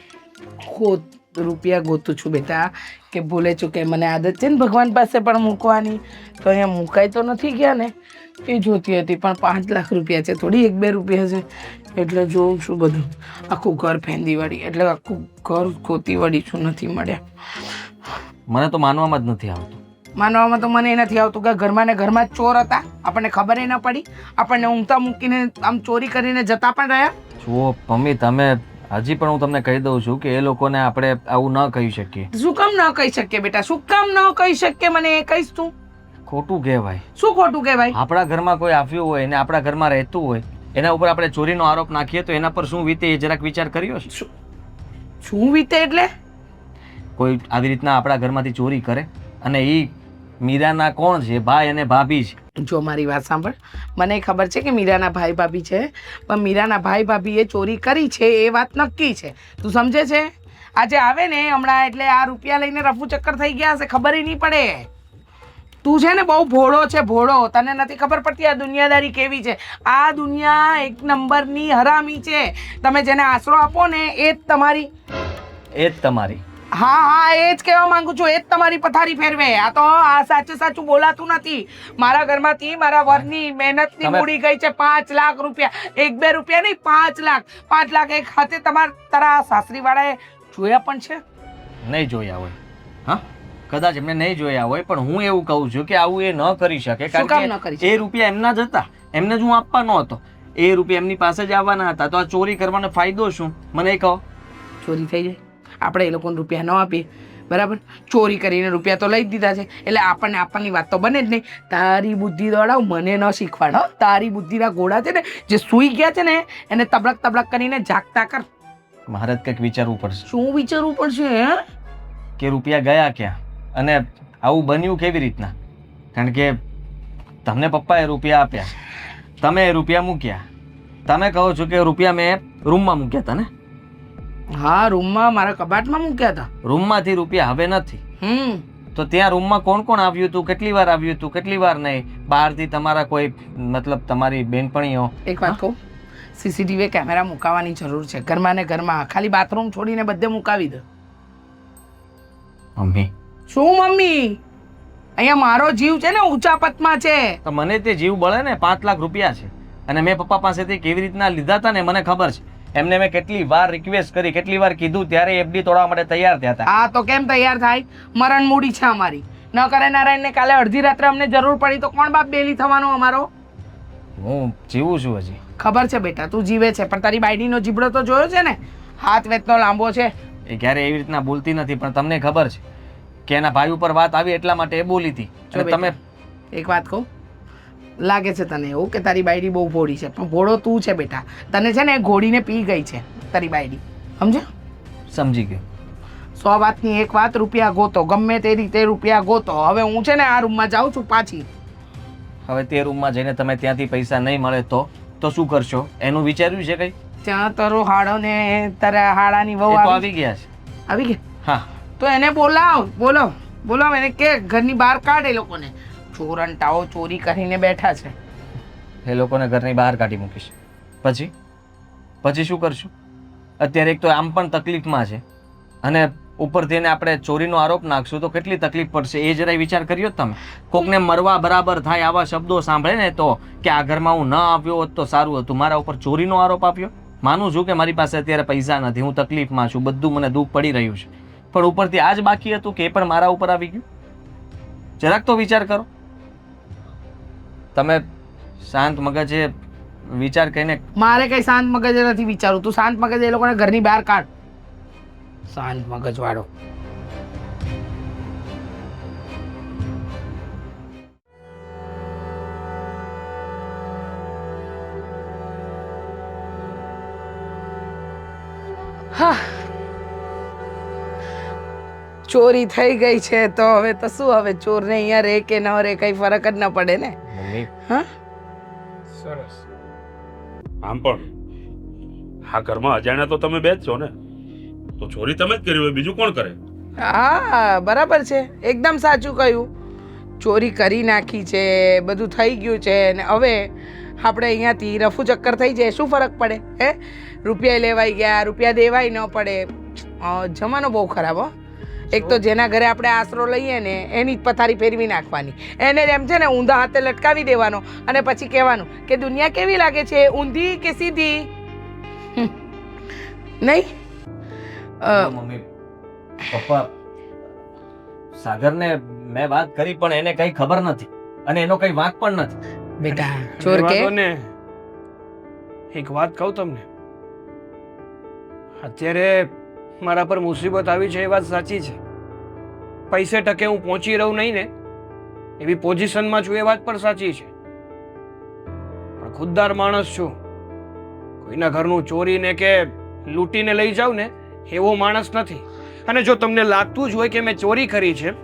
રૂપિયા ગોતું છું બેટા, કે ભૂલે ચૂકે મને આદત છે ને ભગવાન પાસે પણ મૂકવાની, તો અહીંયા મુકાઈ તો નથી ગયા ને એ જોતી હતી. પણ 5 લાખ રૂપિયા છે, થોડી 1-2 રૂપિયા છે એટલે જોઉં છું બધું. આખું ઘર ફેંદી વળી, એટલે આખું ઘર ગોતી વળી છું, નથી મળ્યા. મને તો માનવામાં જ નથી આવતું. માનવામાં તો મને એ નથી આવતું કે ઘરમાં ને ઘરમાં જ ચોર હતા, આપણને ખબર ન પડી, આપણને ઊંઘતા મૂકીને આમ ચોરી કરીને જતા પણ રહ્યા. જુઓ મમ્મી, તમે હજી પણ હું તમને કહી દઉં છું કે એ લોકોને આપણે આવું ન કહી શકીએ. શું કામ ન કહી શકીએ બેટા? શું કામ ન કહી શકીએ? મને એ કહીશ તું. ખોટું કહેવાય. શું ખોટું કહેવાય? આપણા ઘરમાં કોઈ આવ્યું હોય ને આપણા ઘરમાં રહેતું હોય, એના ઉપર આપણે ચોરીનો આરોપ નાખીએ તો એના પર શું વીતે એ જરાક વિચાર કર્યો છે? શું વીતે એટલે? કોઈ આવી રીતના આપણા ઘરમાંથી ચોરી કરે અને એ મીરાના કોણ છે? ભાઈ અને ભાભી છે. જો મારી વાત સાંભળ, મને ખબર છે કે મીરાના ભાઈ ભાભી છે, પણ મીરાના ભાઈ ભાભીએ ચોરી કરી છે એ વાત નક્કી છે. તું સમજે છે? આજે આવે ને હમણાં એટલે આ રૂપિયા લઈને રફુ ચક્કર થઈ ગયા હશે, ખબર નહીં પડે. તું છે ને બહુ ભોળો છે, ભોળો. તને નથી ખબર પડતી આ દુનિયાદારી કેવી છે. આ દુનિયા એક નંબરની હરામી છે. તમે જેને આશરો આપો ને એ જ તમારી એ જ તમારી. હા હા, એ જ કહેવા માંગુ છું. એ જ તમારી પથારી ફેરવે. આ તો આ સાચું સાચું બોલાતું નથી. મારા ઘરમાંથી મારા વરની મહેનતની મૂડી ગઈ છે 5 લાખ રૂપિયા. 1-2 રૂપિયા નહીં, 5 લાખ. 5 લાખ એક હાથે તારા સાસરીવાળાએ જોયા પણ છે? નહીં જોયા હોય. હા, કદાચ એમને નહીં જોયા હોય, પણ હું એવું કહું છું કે આવું એ ન કરી શકે. શું કામ ન કરી શકે? એ રૂપિયા એમના જ હતા, એમને જ હું આપવાનો હતો. એ રૂપિયા એમની પાસે જ આવવાના હતા, તો આ ચોરી કરવાનો ફાયદો શું? મને એ કહો. ચોરી થઈ જાય, આપણે એ લોકોને રૂપિયા ન આપીએ, બરાબર? ચોરી કરીને રૂપિયા તો લઈ જ દીધા છે, એટલે આપણને આપવાની વાત તો બને જ નહીં. તારી બુદ્ધિ દોડાવ, મને ન શીખવાડ. હો, તારી બુદ્ધિના ઘોડા છે ને જે સૂઈ ગયા છે ને એને તબડક તબડક કરીને જાગતા કર. મારે જ કંઈક વિચારવું પડશે. શું વિચારવું પડશે? હે, કે રૂપિયા ગયા ક્યાં અને આવું બન્યું કેવી રીતના? કારણ કે તમને પપ્પાએ રૂપિયા આપ્યા, તમે એ રૂપિયા મૂક્યા. તમે કહો છો કે રૂપિયા મેં રૂમમાં મૂક્યા હતા ને? હા, રૂમમાં મારા કબાટમાં મૂક્યા હતા. રૂમમાંથી રૂપિયા હવે નથી. તો ત્યાં રૂમમાં કોણ કોણ આવ્યું હતું? કેટલી વાર આવ્યું હતું? કેટલી વાર નહીં? બહારથી તમારા કોઈ મતલબ તમારી બેનપણીઓ? એક વાત કહું, સીસીટીવી કેમેરા મુકાવવાની જરૂર છે ઘરમાં ને ઘરમાં. ખાલી બાથરૂમ છોડીને બધે મુકાવી દો. મમ્મી. શું મમ્મી? અહીંયા મારો જીવ છે ને ઊંચા પતમાં છે. તો મને તે જીવ બળે ને. 5 લાખ રૂપિયા છે અને મેં પપ્પા પાસેથી કેવી રીતના લીધા હતા ને મને ખબર છે. એમને મેં કેટલી વાર રિક્વેસ્ટ કરી, કેટલી વાર કીધું, ત્યારે એફડી તોડવા માટે તૈયાર થયા હતા. હા, તો કેમ તૈયાર થાય? મરણ મૂડી છે અમારી. ન કરે નારાયણને કાલે અડધી રાત્રે અમને જરૂર પડી તો કોણ બાપ બેલી થવાનો અમારો? હું જીવું છું હજી. ખબર છે બેટા, તું જીવે છે, પણ તારી બાયડીનો જીબડો તો જોયો છે ને? હાથ વેતનો લાંબો છે. એ ક્યારે એવી રીતના બોલતી નથી, પણ તમને ખબર છે કે એના ભાઈ ઉપર વાત આવી એટલા માટે એ બોલી હતી. જો તમે એક વાત કહું, લાગે છે તને એવું કે તારી બાયડી બહુ ભોળી છે, પણ ભોળો તું છે બેટા. તને છે ને ઘોડીને પી ગઈ છે તારી બાયડી, સમજ્યો? સમજી ગયો. 100 વાતની એક વાત, રૂપિયા ગોતો, ગમે તે રીતે રૂપિયા ગોતો. હવે હું છે ને આ રૂમમાં જાઉં છું પાછી. હવે તે રૂમમાં જઈને તમે ત્યાંથી પૈસા નહીં મળે તો શું કરશો? એનું વિચાર્યું છે કઈ? ત્યાં તારો હાડો ને તારા હાડાની વહુ એ તો આવી આવી ગયા છે. આવી ગયા? હા. તો એને બોલાવ, બોલાવ એને કે ઘરની બહાર કાઢ. એ લોકોને ચોરંટાઓ ચોરી કરીને બેઠા છે. એ લોકોને ઘરની બહાર કાઢી મૂકીશ. પછી શું કરશું? અત્યારે એક તો આમ પણ તકલીફમાં છે અને ઉપરથી એને આપણે ચોરીનો આરોપ નાખશું તો કેટલી તકલીફ પડશે એ જરાય વિચાર કર્યો તમે? કોકને મરવા બરાબર થાય આવા શબ્દો સાંભળે ને તો કે આ ઘરમાં હું ન આવ્યો હોત તો સારું હતું. મારા ઉપર ચોરીનો આરોપ આપ્યો. માનું છું કે મારી પાસે અત્યારે પૈસા નથી, હું તકલીફમાં છું, બધું મને દુઃખ પડી રહ્યું છે, પણ ઉપરથી આ જ બાકી હતું કે એ પણ મારા ઉપર આવી ગયું. જરાક તો વિચાર કરો. તમે શાંત મગજે વિચાર કરીને. મારે કઈ શાંત મગજે નથી વિચારું. તું શાંત મગજે એ લોકોને ઘરની બહાર કાઢ. શાંત મગજ વાળો. હા, ચોરી થઈ ગઈ છે તો હવે તો શું? હવે ચોરને અહીંયા રે કે ન રે કઈ ફરક જ ન પડે ને. મમ્મી. હા, સરસ. આમ પણ આ ઘરમાં અજાણ્યા તો તમે બે જ છો ને, તો ચોરી તમે જ કરી હોય, બીજું કોણ કરે? હા, બરાબર છે, એકદમ સાચું કહ્યું. ચોરી કરી નાખી છે, બધું થઈ ગયું છે ને હવે આપણે અહીંયાથી રફુ ચક્કર થઈ જાય, શું ફરક પડે? હે, રૂપિયા લેવાઈ ગયા, રૂપિયા દેવાય ન પડે. જમાનો બહુ ખરાબ. હો, એક તો જેના ઘરે આપણે આશરો લઈએ ને એની જ પથારી ફેરવી નાખવાની, એને એમ છે ને ઊંધા હાથે લટકાવી દેવાનો અને પછી કહેવાનું કે દુનિયા કેવી લાગે છે, ઊંધી કે સીધી? નહીં મમ્મી પપ્પા, સાગરને મેં વાત કરી પણ એને કઈ ખબર નથી અને એનો કઈ વાંક પણ નથી. બેટા ચોર કે ને એક વાત કહું તમને, અત્યારે મારા પર મુસીબત આવી છે એ વાત સાચી છે. પૈસે ટકે હું પહોંચી રહું નહીં ને એવી પોઝિશનમાં છું એ વાત પણ સાચી છે. પણ ખુદદાર માણસ છું. કોઈના ઘરનું ચોરીને કે લૂંટીને લઈ જાઉં ને એવો માણસ નથી. અને જો તમને લાગતું જ હોય કે મેં ચોરી કરી છે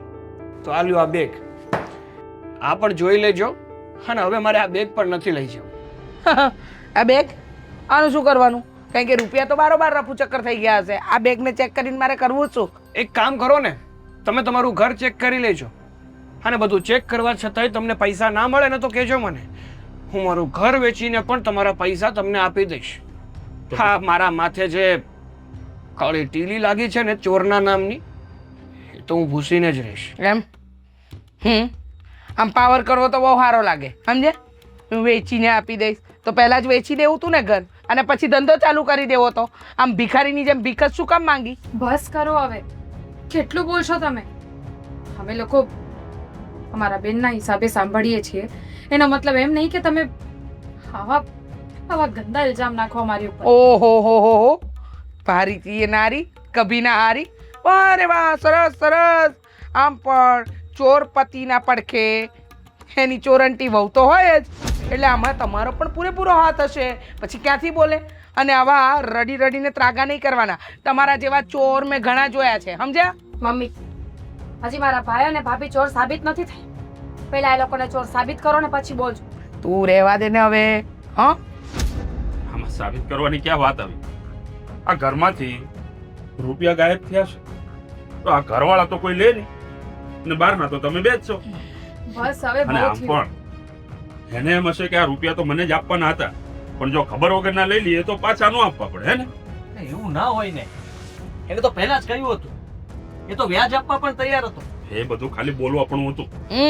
તો આ લ્યો આ બેગ, આ પણ જોઈ લેજો. અને હવે મારે આ બેગ પણ નથી લઈ જવું. આ બેગ આનું શું કરવાનું? કારણ કે રૂપિયા તો બારોબાર રફુ ચક્કર થઈ ગયા હશે. આ બેગને ચેક કરીને મારે કરવું શું? એક કામ કરો ને, તમે તમારું ઘર ચેક કરી લેજો. અને બધું ચેક કરવા છતાંય તમને પૈસા ના મળે ને તો કહેજો મને. હું મારું ઘર વેચીને પણ તમારા પૈસા તમને આપી દઈશ. હા, મારા માથે જે કાળી ટીલી લાગી છે ને ચોરના નામની, એ તો હું ભૂસીને જ રહીશ. એમ આમ પાવર કરવો તો બહુ સારો લાગે, સમજે? હું વેચીને આપી દઈશ તો પહેલાં જ વેચી દેવું તું ને ઘર, અને પછી ધંધો ચાલુ કરી દેવો તો. આમ ભિખારીની જેમ ભીખ જ શું કામ માંગી? બસ કરો હવે, કેટલું બોલશો તમે? અમે લોકો અમારા બેનના હિસાબે સાંભળીએ છીએ, એનો મતલબ એમ નહીં કે તમે આવા આવા ગંદા ઇલ્ઝામ નાખો અમારી ઉપર. ઓહો, ભારી ચીએ નારી કભી ના હારી. વાહ રે વાહ, સરસ સરસ. આમ પણ ચોર પતિના પડખે એની ચોરંટી વહુ તો હોય જ, એટલે આમાં તમારો પણ પૂરેપૂરો હાથ હશે. પછી ક્યાંથી બોલે? અને આવા રડી રડીને ત્રાગા નહીં કરવાના. તમારા જેવા ચોર મેં ઘણા જોયા છે, સમજ્યા? મમ્મી, હજી મારા ભાઈ અને ભાભી ચોર સાબિત નથી થઈ. પહેલા એ લોકોને ચોર સાબિત કરો ને પછી બોલજો. તું રહેવા દે ને હવે. હા, આમાં સાબિત કરવાની ક્યાં વાત આવી? આ ઘરમાંથી રૂપિયા ગાયબ થયા છે તો આ ઘરવાળા તો કોઈ લે નહીં, ને બહારના તો તમે બે જ છો. બસ હવે અને બહુ આમ થયું. પણ એને એમ હશે કે આ રૂપિયા તો મને જ આપવાના હતા, પણ જો ખબર વગર ના લઈ લઈએ તો પાછા ન આપવા પડે, હે ને? એવું ના હોય ને, એને તો પહેલા જ કહ્યું હતું. એ તો વ્યાજ આપવા પણ તૈયાર હતો. એ બધું ખાલી બોલવા પણ હતું.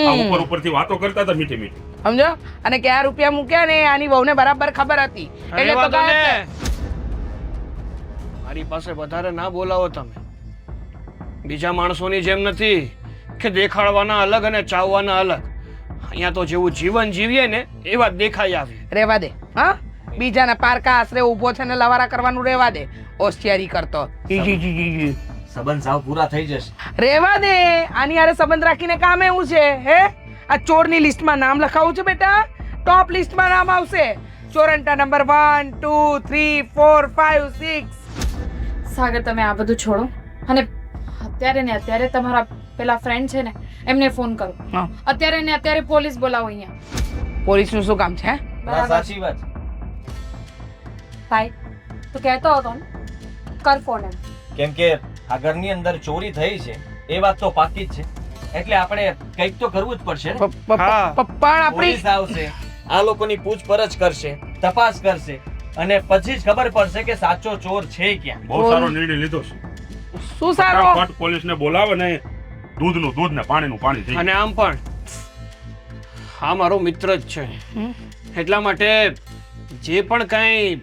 આ ઉપર ઉપરથી વાતો કરતા હતા મીઠી મીઠી. સમજો? અને ક્યાં રૂપિયા મૂક્યા ને આની વહુને બરાબર ખબર હતી, એટલે તો ગાયબ છે. મારી પાસે વધારે ના બોલાવો તમે. બીજા માણસોની જેમ નથી કે દેખાડવાના અલગ અને ચાવવાના અલગ. અહીંયા તો જેવું જીવન જીવીએ ને એવા દેખાઈ આવીએ. રહેવા દે. હા, બીજાના પારકા આશરે ઊભો છે ને લવારા કરવાનું રહેવા દે. હોશિયારી કરતો. સંબંધ સાવ પૂરા થઈ જશે. રહેવા દે. આની હારે સંબંધ રાખીને કામ એવું છે? હે, આ ચોરની લિસ્ટમાં નામ લખાવું છે બેટા? ટોપ લિસ્ટમાં નામ આવશે. ચોરંટા નંબર 1 2 3 4 5 6. સાગર, તમે આ બધું છોડો અને અત્યારે ને અત્યારે તમારા પેલા ફ્રેન્ડ છે ને એમને ફોન કરો. હા. અત્યારે ને અત્યારે પોલીસ બોલાવો અહીંયા. પોલીસનું શું કામ છે? બરાબર. સાચી વાત. ભાઈ, તું કહેતો હતો ને, કર ફોન એમ. કેમ કે આ ઘરની અંદર ચોરી થઈ છે એ વાત તો પાકી જ છે, એટલે આપણે કંઈક તો કરવું જ પડશે ને. હા. પણ આપણી પોલીસ આવશે, આ લોકોની પૂછપરછ કરશે, તપાસ કરશે, અને પછી જ ખબર પડશે કે સાચો ચોર છે ક્યાં. બહુ સારો નિર્ણય લીધો છે. શું સારો? ફટાફટ પોલીસને બોલાવે ને દૂધનું દૂધ ને પાણીનું પાણી થઈ અને આમ પણ હા મારો મિત્ર જ છે, એટલા માટે જે પણ કાંઈ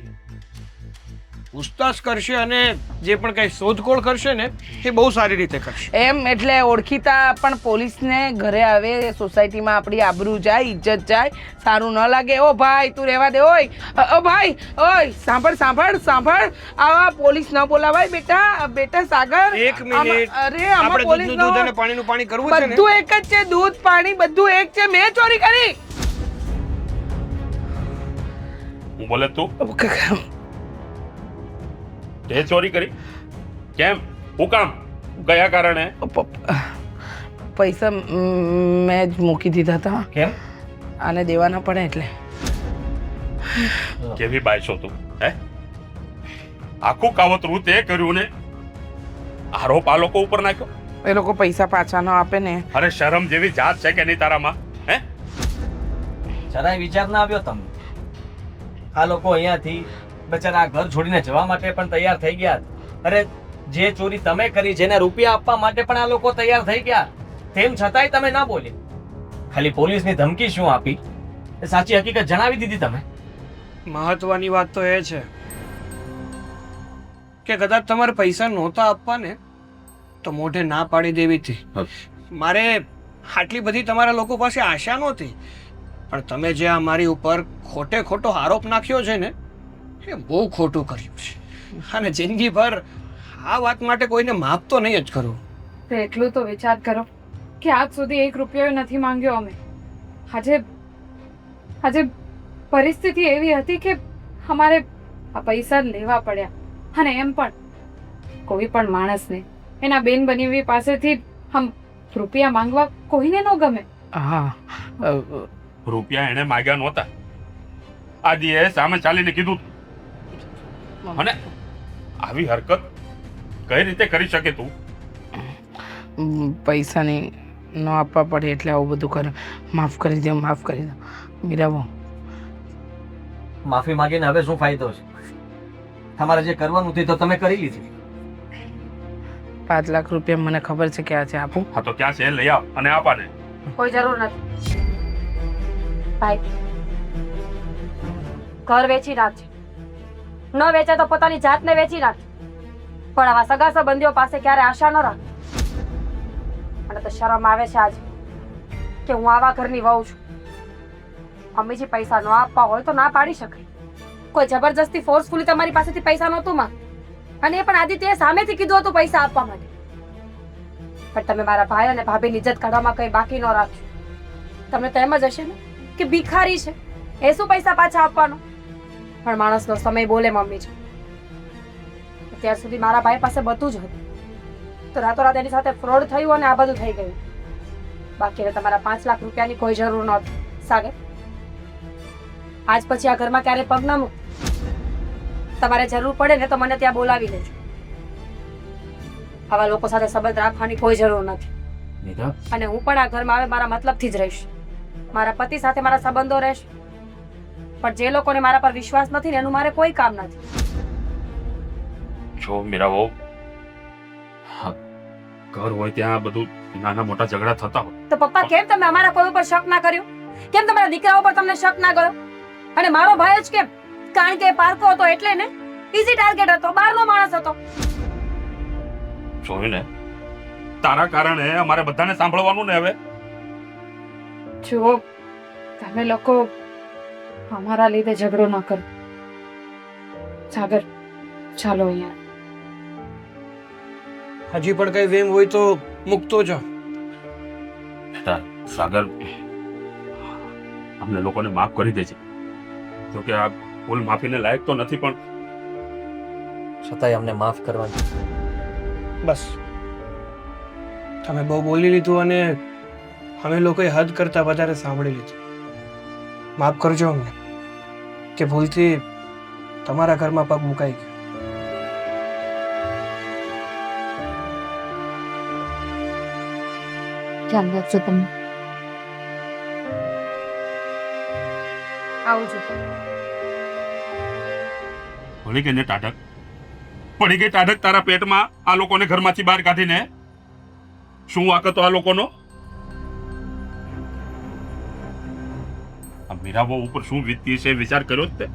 પૂછતાછ કરશે અને જે પણ કાંઈ શોધખોળ કરશે ને એ બહુ સારી રીતે કરશે. એમ એટલે ઓળખીતા પણ પોલીસને ઘરે આવે, સોસાયટીમાં આપણી આબરૂ જાય, ઇજ્જત જાય, સારું ન લાગે. ઓ ભાઈ, તું રહેવા દે. ઓય ઓ ભાઈ, ઓય સાંભળ સાંભળ સાંભળ, આવા પોલીસ ન બોલાવાય બેટા. બેટા સાગર, એક મિનિટ. અરે આમાં આપણે પોલીસ દૂધનું દૂધ અને પાણીનું પાણી કરવું છે ને? બધું એક જ છે. દૂધ પાણી બધું એક છે. મેં ચોરી કરી? હું બોલે તું તે ચોરી કરી? કેમ? હું કામ? કયા કારણે? પૈસા મેં જ મૂકી દીધા હતા. કેમ? આને દેવાના પડે એટલે. કેવી બાય છો તું? હે, આખું કાવતરું તે કર્યું ને આરોપ આ લોકો ઉપર નાખ્યો. એ લોકો પૈસા પાછા ન આપે ને. અરે શરમ જેવી જાત છે કે નહીં તારામાં? હે, જરાય વિચાર ના આવ્યો તમને? આ લોકો અહીંયાથી બચારા આ ઘર છોડીને જવા માટે પણ તૈયાર થઈ ગયા. અરે જે ચોરી તમે કરી, જેને રૂપિયા આપવા માટે પણ આ લોકો તૈયાર થઈ ગયા, તેમ છતાંય તમે ના બોલ્યા. ખાલી પોલીસની ધમકી શું આપી એ સાચી હકીકત જણાવી દીધી તમે. મહત્વની વાત તો એ છે કે કદાચ તમારે પૈસા નહોતા આપવા ને તો મોઢે ના પાડી દેવી હતી. મારે આટલી બધી તમારા લોકો પાસે આશા નહોતી, પણ તમે જે અમારી ઉપર ખોટે ખોટો આરોપ નાખ્યો છે ને એ બહુ ખોટું કર્યું છે. અને જિંદગીભર આ વાત માટે કોઈને માફ તો નહીં જ કરું. તો એટલું તો વિચાર કરો કે આજ સુધી 1 રૂપિયો નથી માંગ્યો અમે. આજે પરિસ્થિતિ એવી હતી કે અમારે આ પૈસા લેવા પડ્યા. અને એમ પણ કોઈ પણ માણસને એના બેન બનેવી પાસેથી રૂપિયા માંગવા કોઈને ન ગમે. હા રૂપિયા એને માગ્યા નહોતા. આદિએ સામે ચાલીને કીધું અને આવી હરકત કઈ રીતે કરી શકે તું? પૈસાની ન આપવા પડે એટલે આવું બધું કરે. માફ કરી દો, માફ કરી દો મીરાબો. માફી માંગીને હવે શું ફાયદો છે? તમારે જે કરવાનું હતું તો તમે કરી લીધું. 5 લાખ રૂપિયા મને ખબર છે ક્યાં છે, આપું? હા તો ક્યાં છે? લઈ આવ અને આપાને. કોઈ જરૂર નથી ભાઈ. ઘર વેચી નાખજે, ન વેચે તો પોતાની જાતને વેચી નાખજે, પણ આવા સગા સંબંધીઓ પાસે ક્યારે આશા ન રાખ. મને તો શરમ આવે છે આજે કે હું આવા ઘરની વહુ છું. મમ્મીજી પૈસા ન આપવા હોય તો ના પાડી શકાય. કોઈ જબરજસ્તી ફોર્સફુલી તમારી પાસેથી પૈસા નહોતું માંગ, અને એ પણ આદિત્યએ સામેથી કીધું હતું પૈસા આપવા માટે. પણ તમે મારા ભાઈ અને ભાભીની ઇજ્જત કાઢવામાં કંઈ બાકી ન રાખ્યું. તમને તો એમ જ હશે ને કે ભિખારી છે, એ શું પૈસા પાછા આપવાનો? પણ માણસનો સમય બોલે મમ્મીજી. અત્યાર સુધી મારા ભાઈ પાસે બધું જ હતું, તો રાતોરાત એની સાથે ફ્રોડ થયું અને આ બધું થઈ ગયું. બાકી તમારા 5 લાખ રૂપિયાની કોઈ જરૂર નહોતી સાગર. આજ પછી આ ઘરમાં ક્યારે પગ ન મૂક. તમારે જરૂર પડે ને તો મને ત્યાં બોલાવી લેજો. આવા લોકો સાથે સંબંધ રાખવાની કોઈ જરૂર નથી. અને હું પણ આ ઘરમાં આવે મારા મતલબથી જ રહીશ. મારા પતિ સાથે મારા સંબંધો રહેશે, પણ જે લોકોને મારા પર વિશ્વાસ નથી ને એનું મારે કોઈ કામ નથી. જો મીરાબો, ઘર હોય ત્યાં બધું નાના મોટા ઝઘડા થતા હોય. તો પપ્પા કેમ તમે અમારા કોઈ ઉપર શક ના કર્યો? કેમ તમારા દીકરા ઉપર તમને શક ના કર્યો? અને મારો ભાઈ જ કેમ? કારણ કે એ પારકો હતો એટલે ને, ઈઝી ટાર્ગેટ હતો, બહારનો માણસ હતો. જોયું ને, તારા કારણે અમારે બધાને સાંભળવાનું ને હવે. જુઓ, તમે લોકો અમારા લીધે ઝઘડો ન કરો. સાગર, ચાલો અહીંયા. હજી પણ કઈ વેમ હોય તો મૂકતો જાઓ. સાગર, અમને લોકોને માફ કરી દેજે. જો કે આ ભૂલ માફીને લાયક તો નથી, પણ છતાંય અમને માફ કરવાની. બસ તમે બહુ બોલી લીધું અને અમે લોકોએ હદ કરતા વધારે સાંભળી લીધું. માફ કરજો અમને કે ભૂલથી તમારા ઘરમાં પગ મુકાઈ ગયો. ધ્યાન રાખજો તમે. આવજો. ભૂલી ગઈ ને ટાઢક? પડી ગઈ ટાઢક તારા પેટમાં આ લોકોને ઘરમાંથી બહાર કાઢીને? શું વાંક હતો આ લોકોનો? આ મીરાબો ઉપર શું વીતતી છે વિચાર કર્યો જ તે?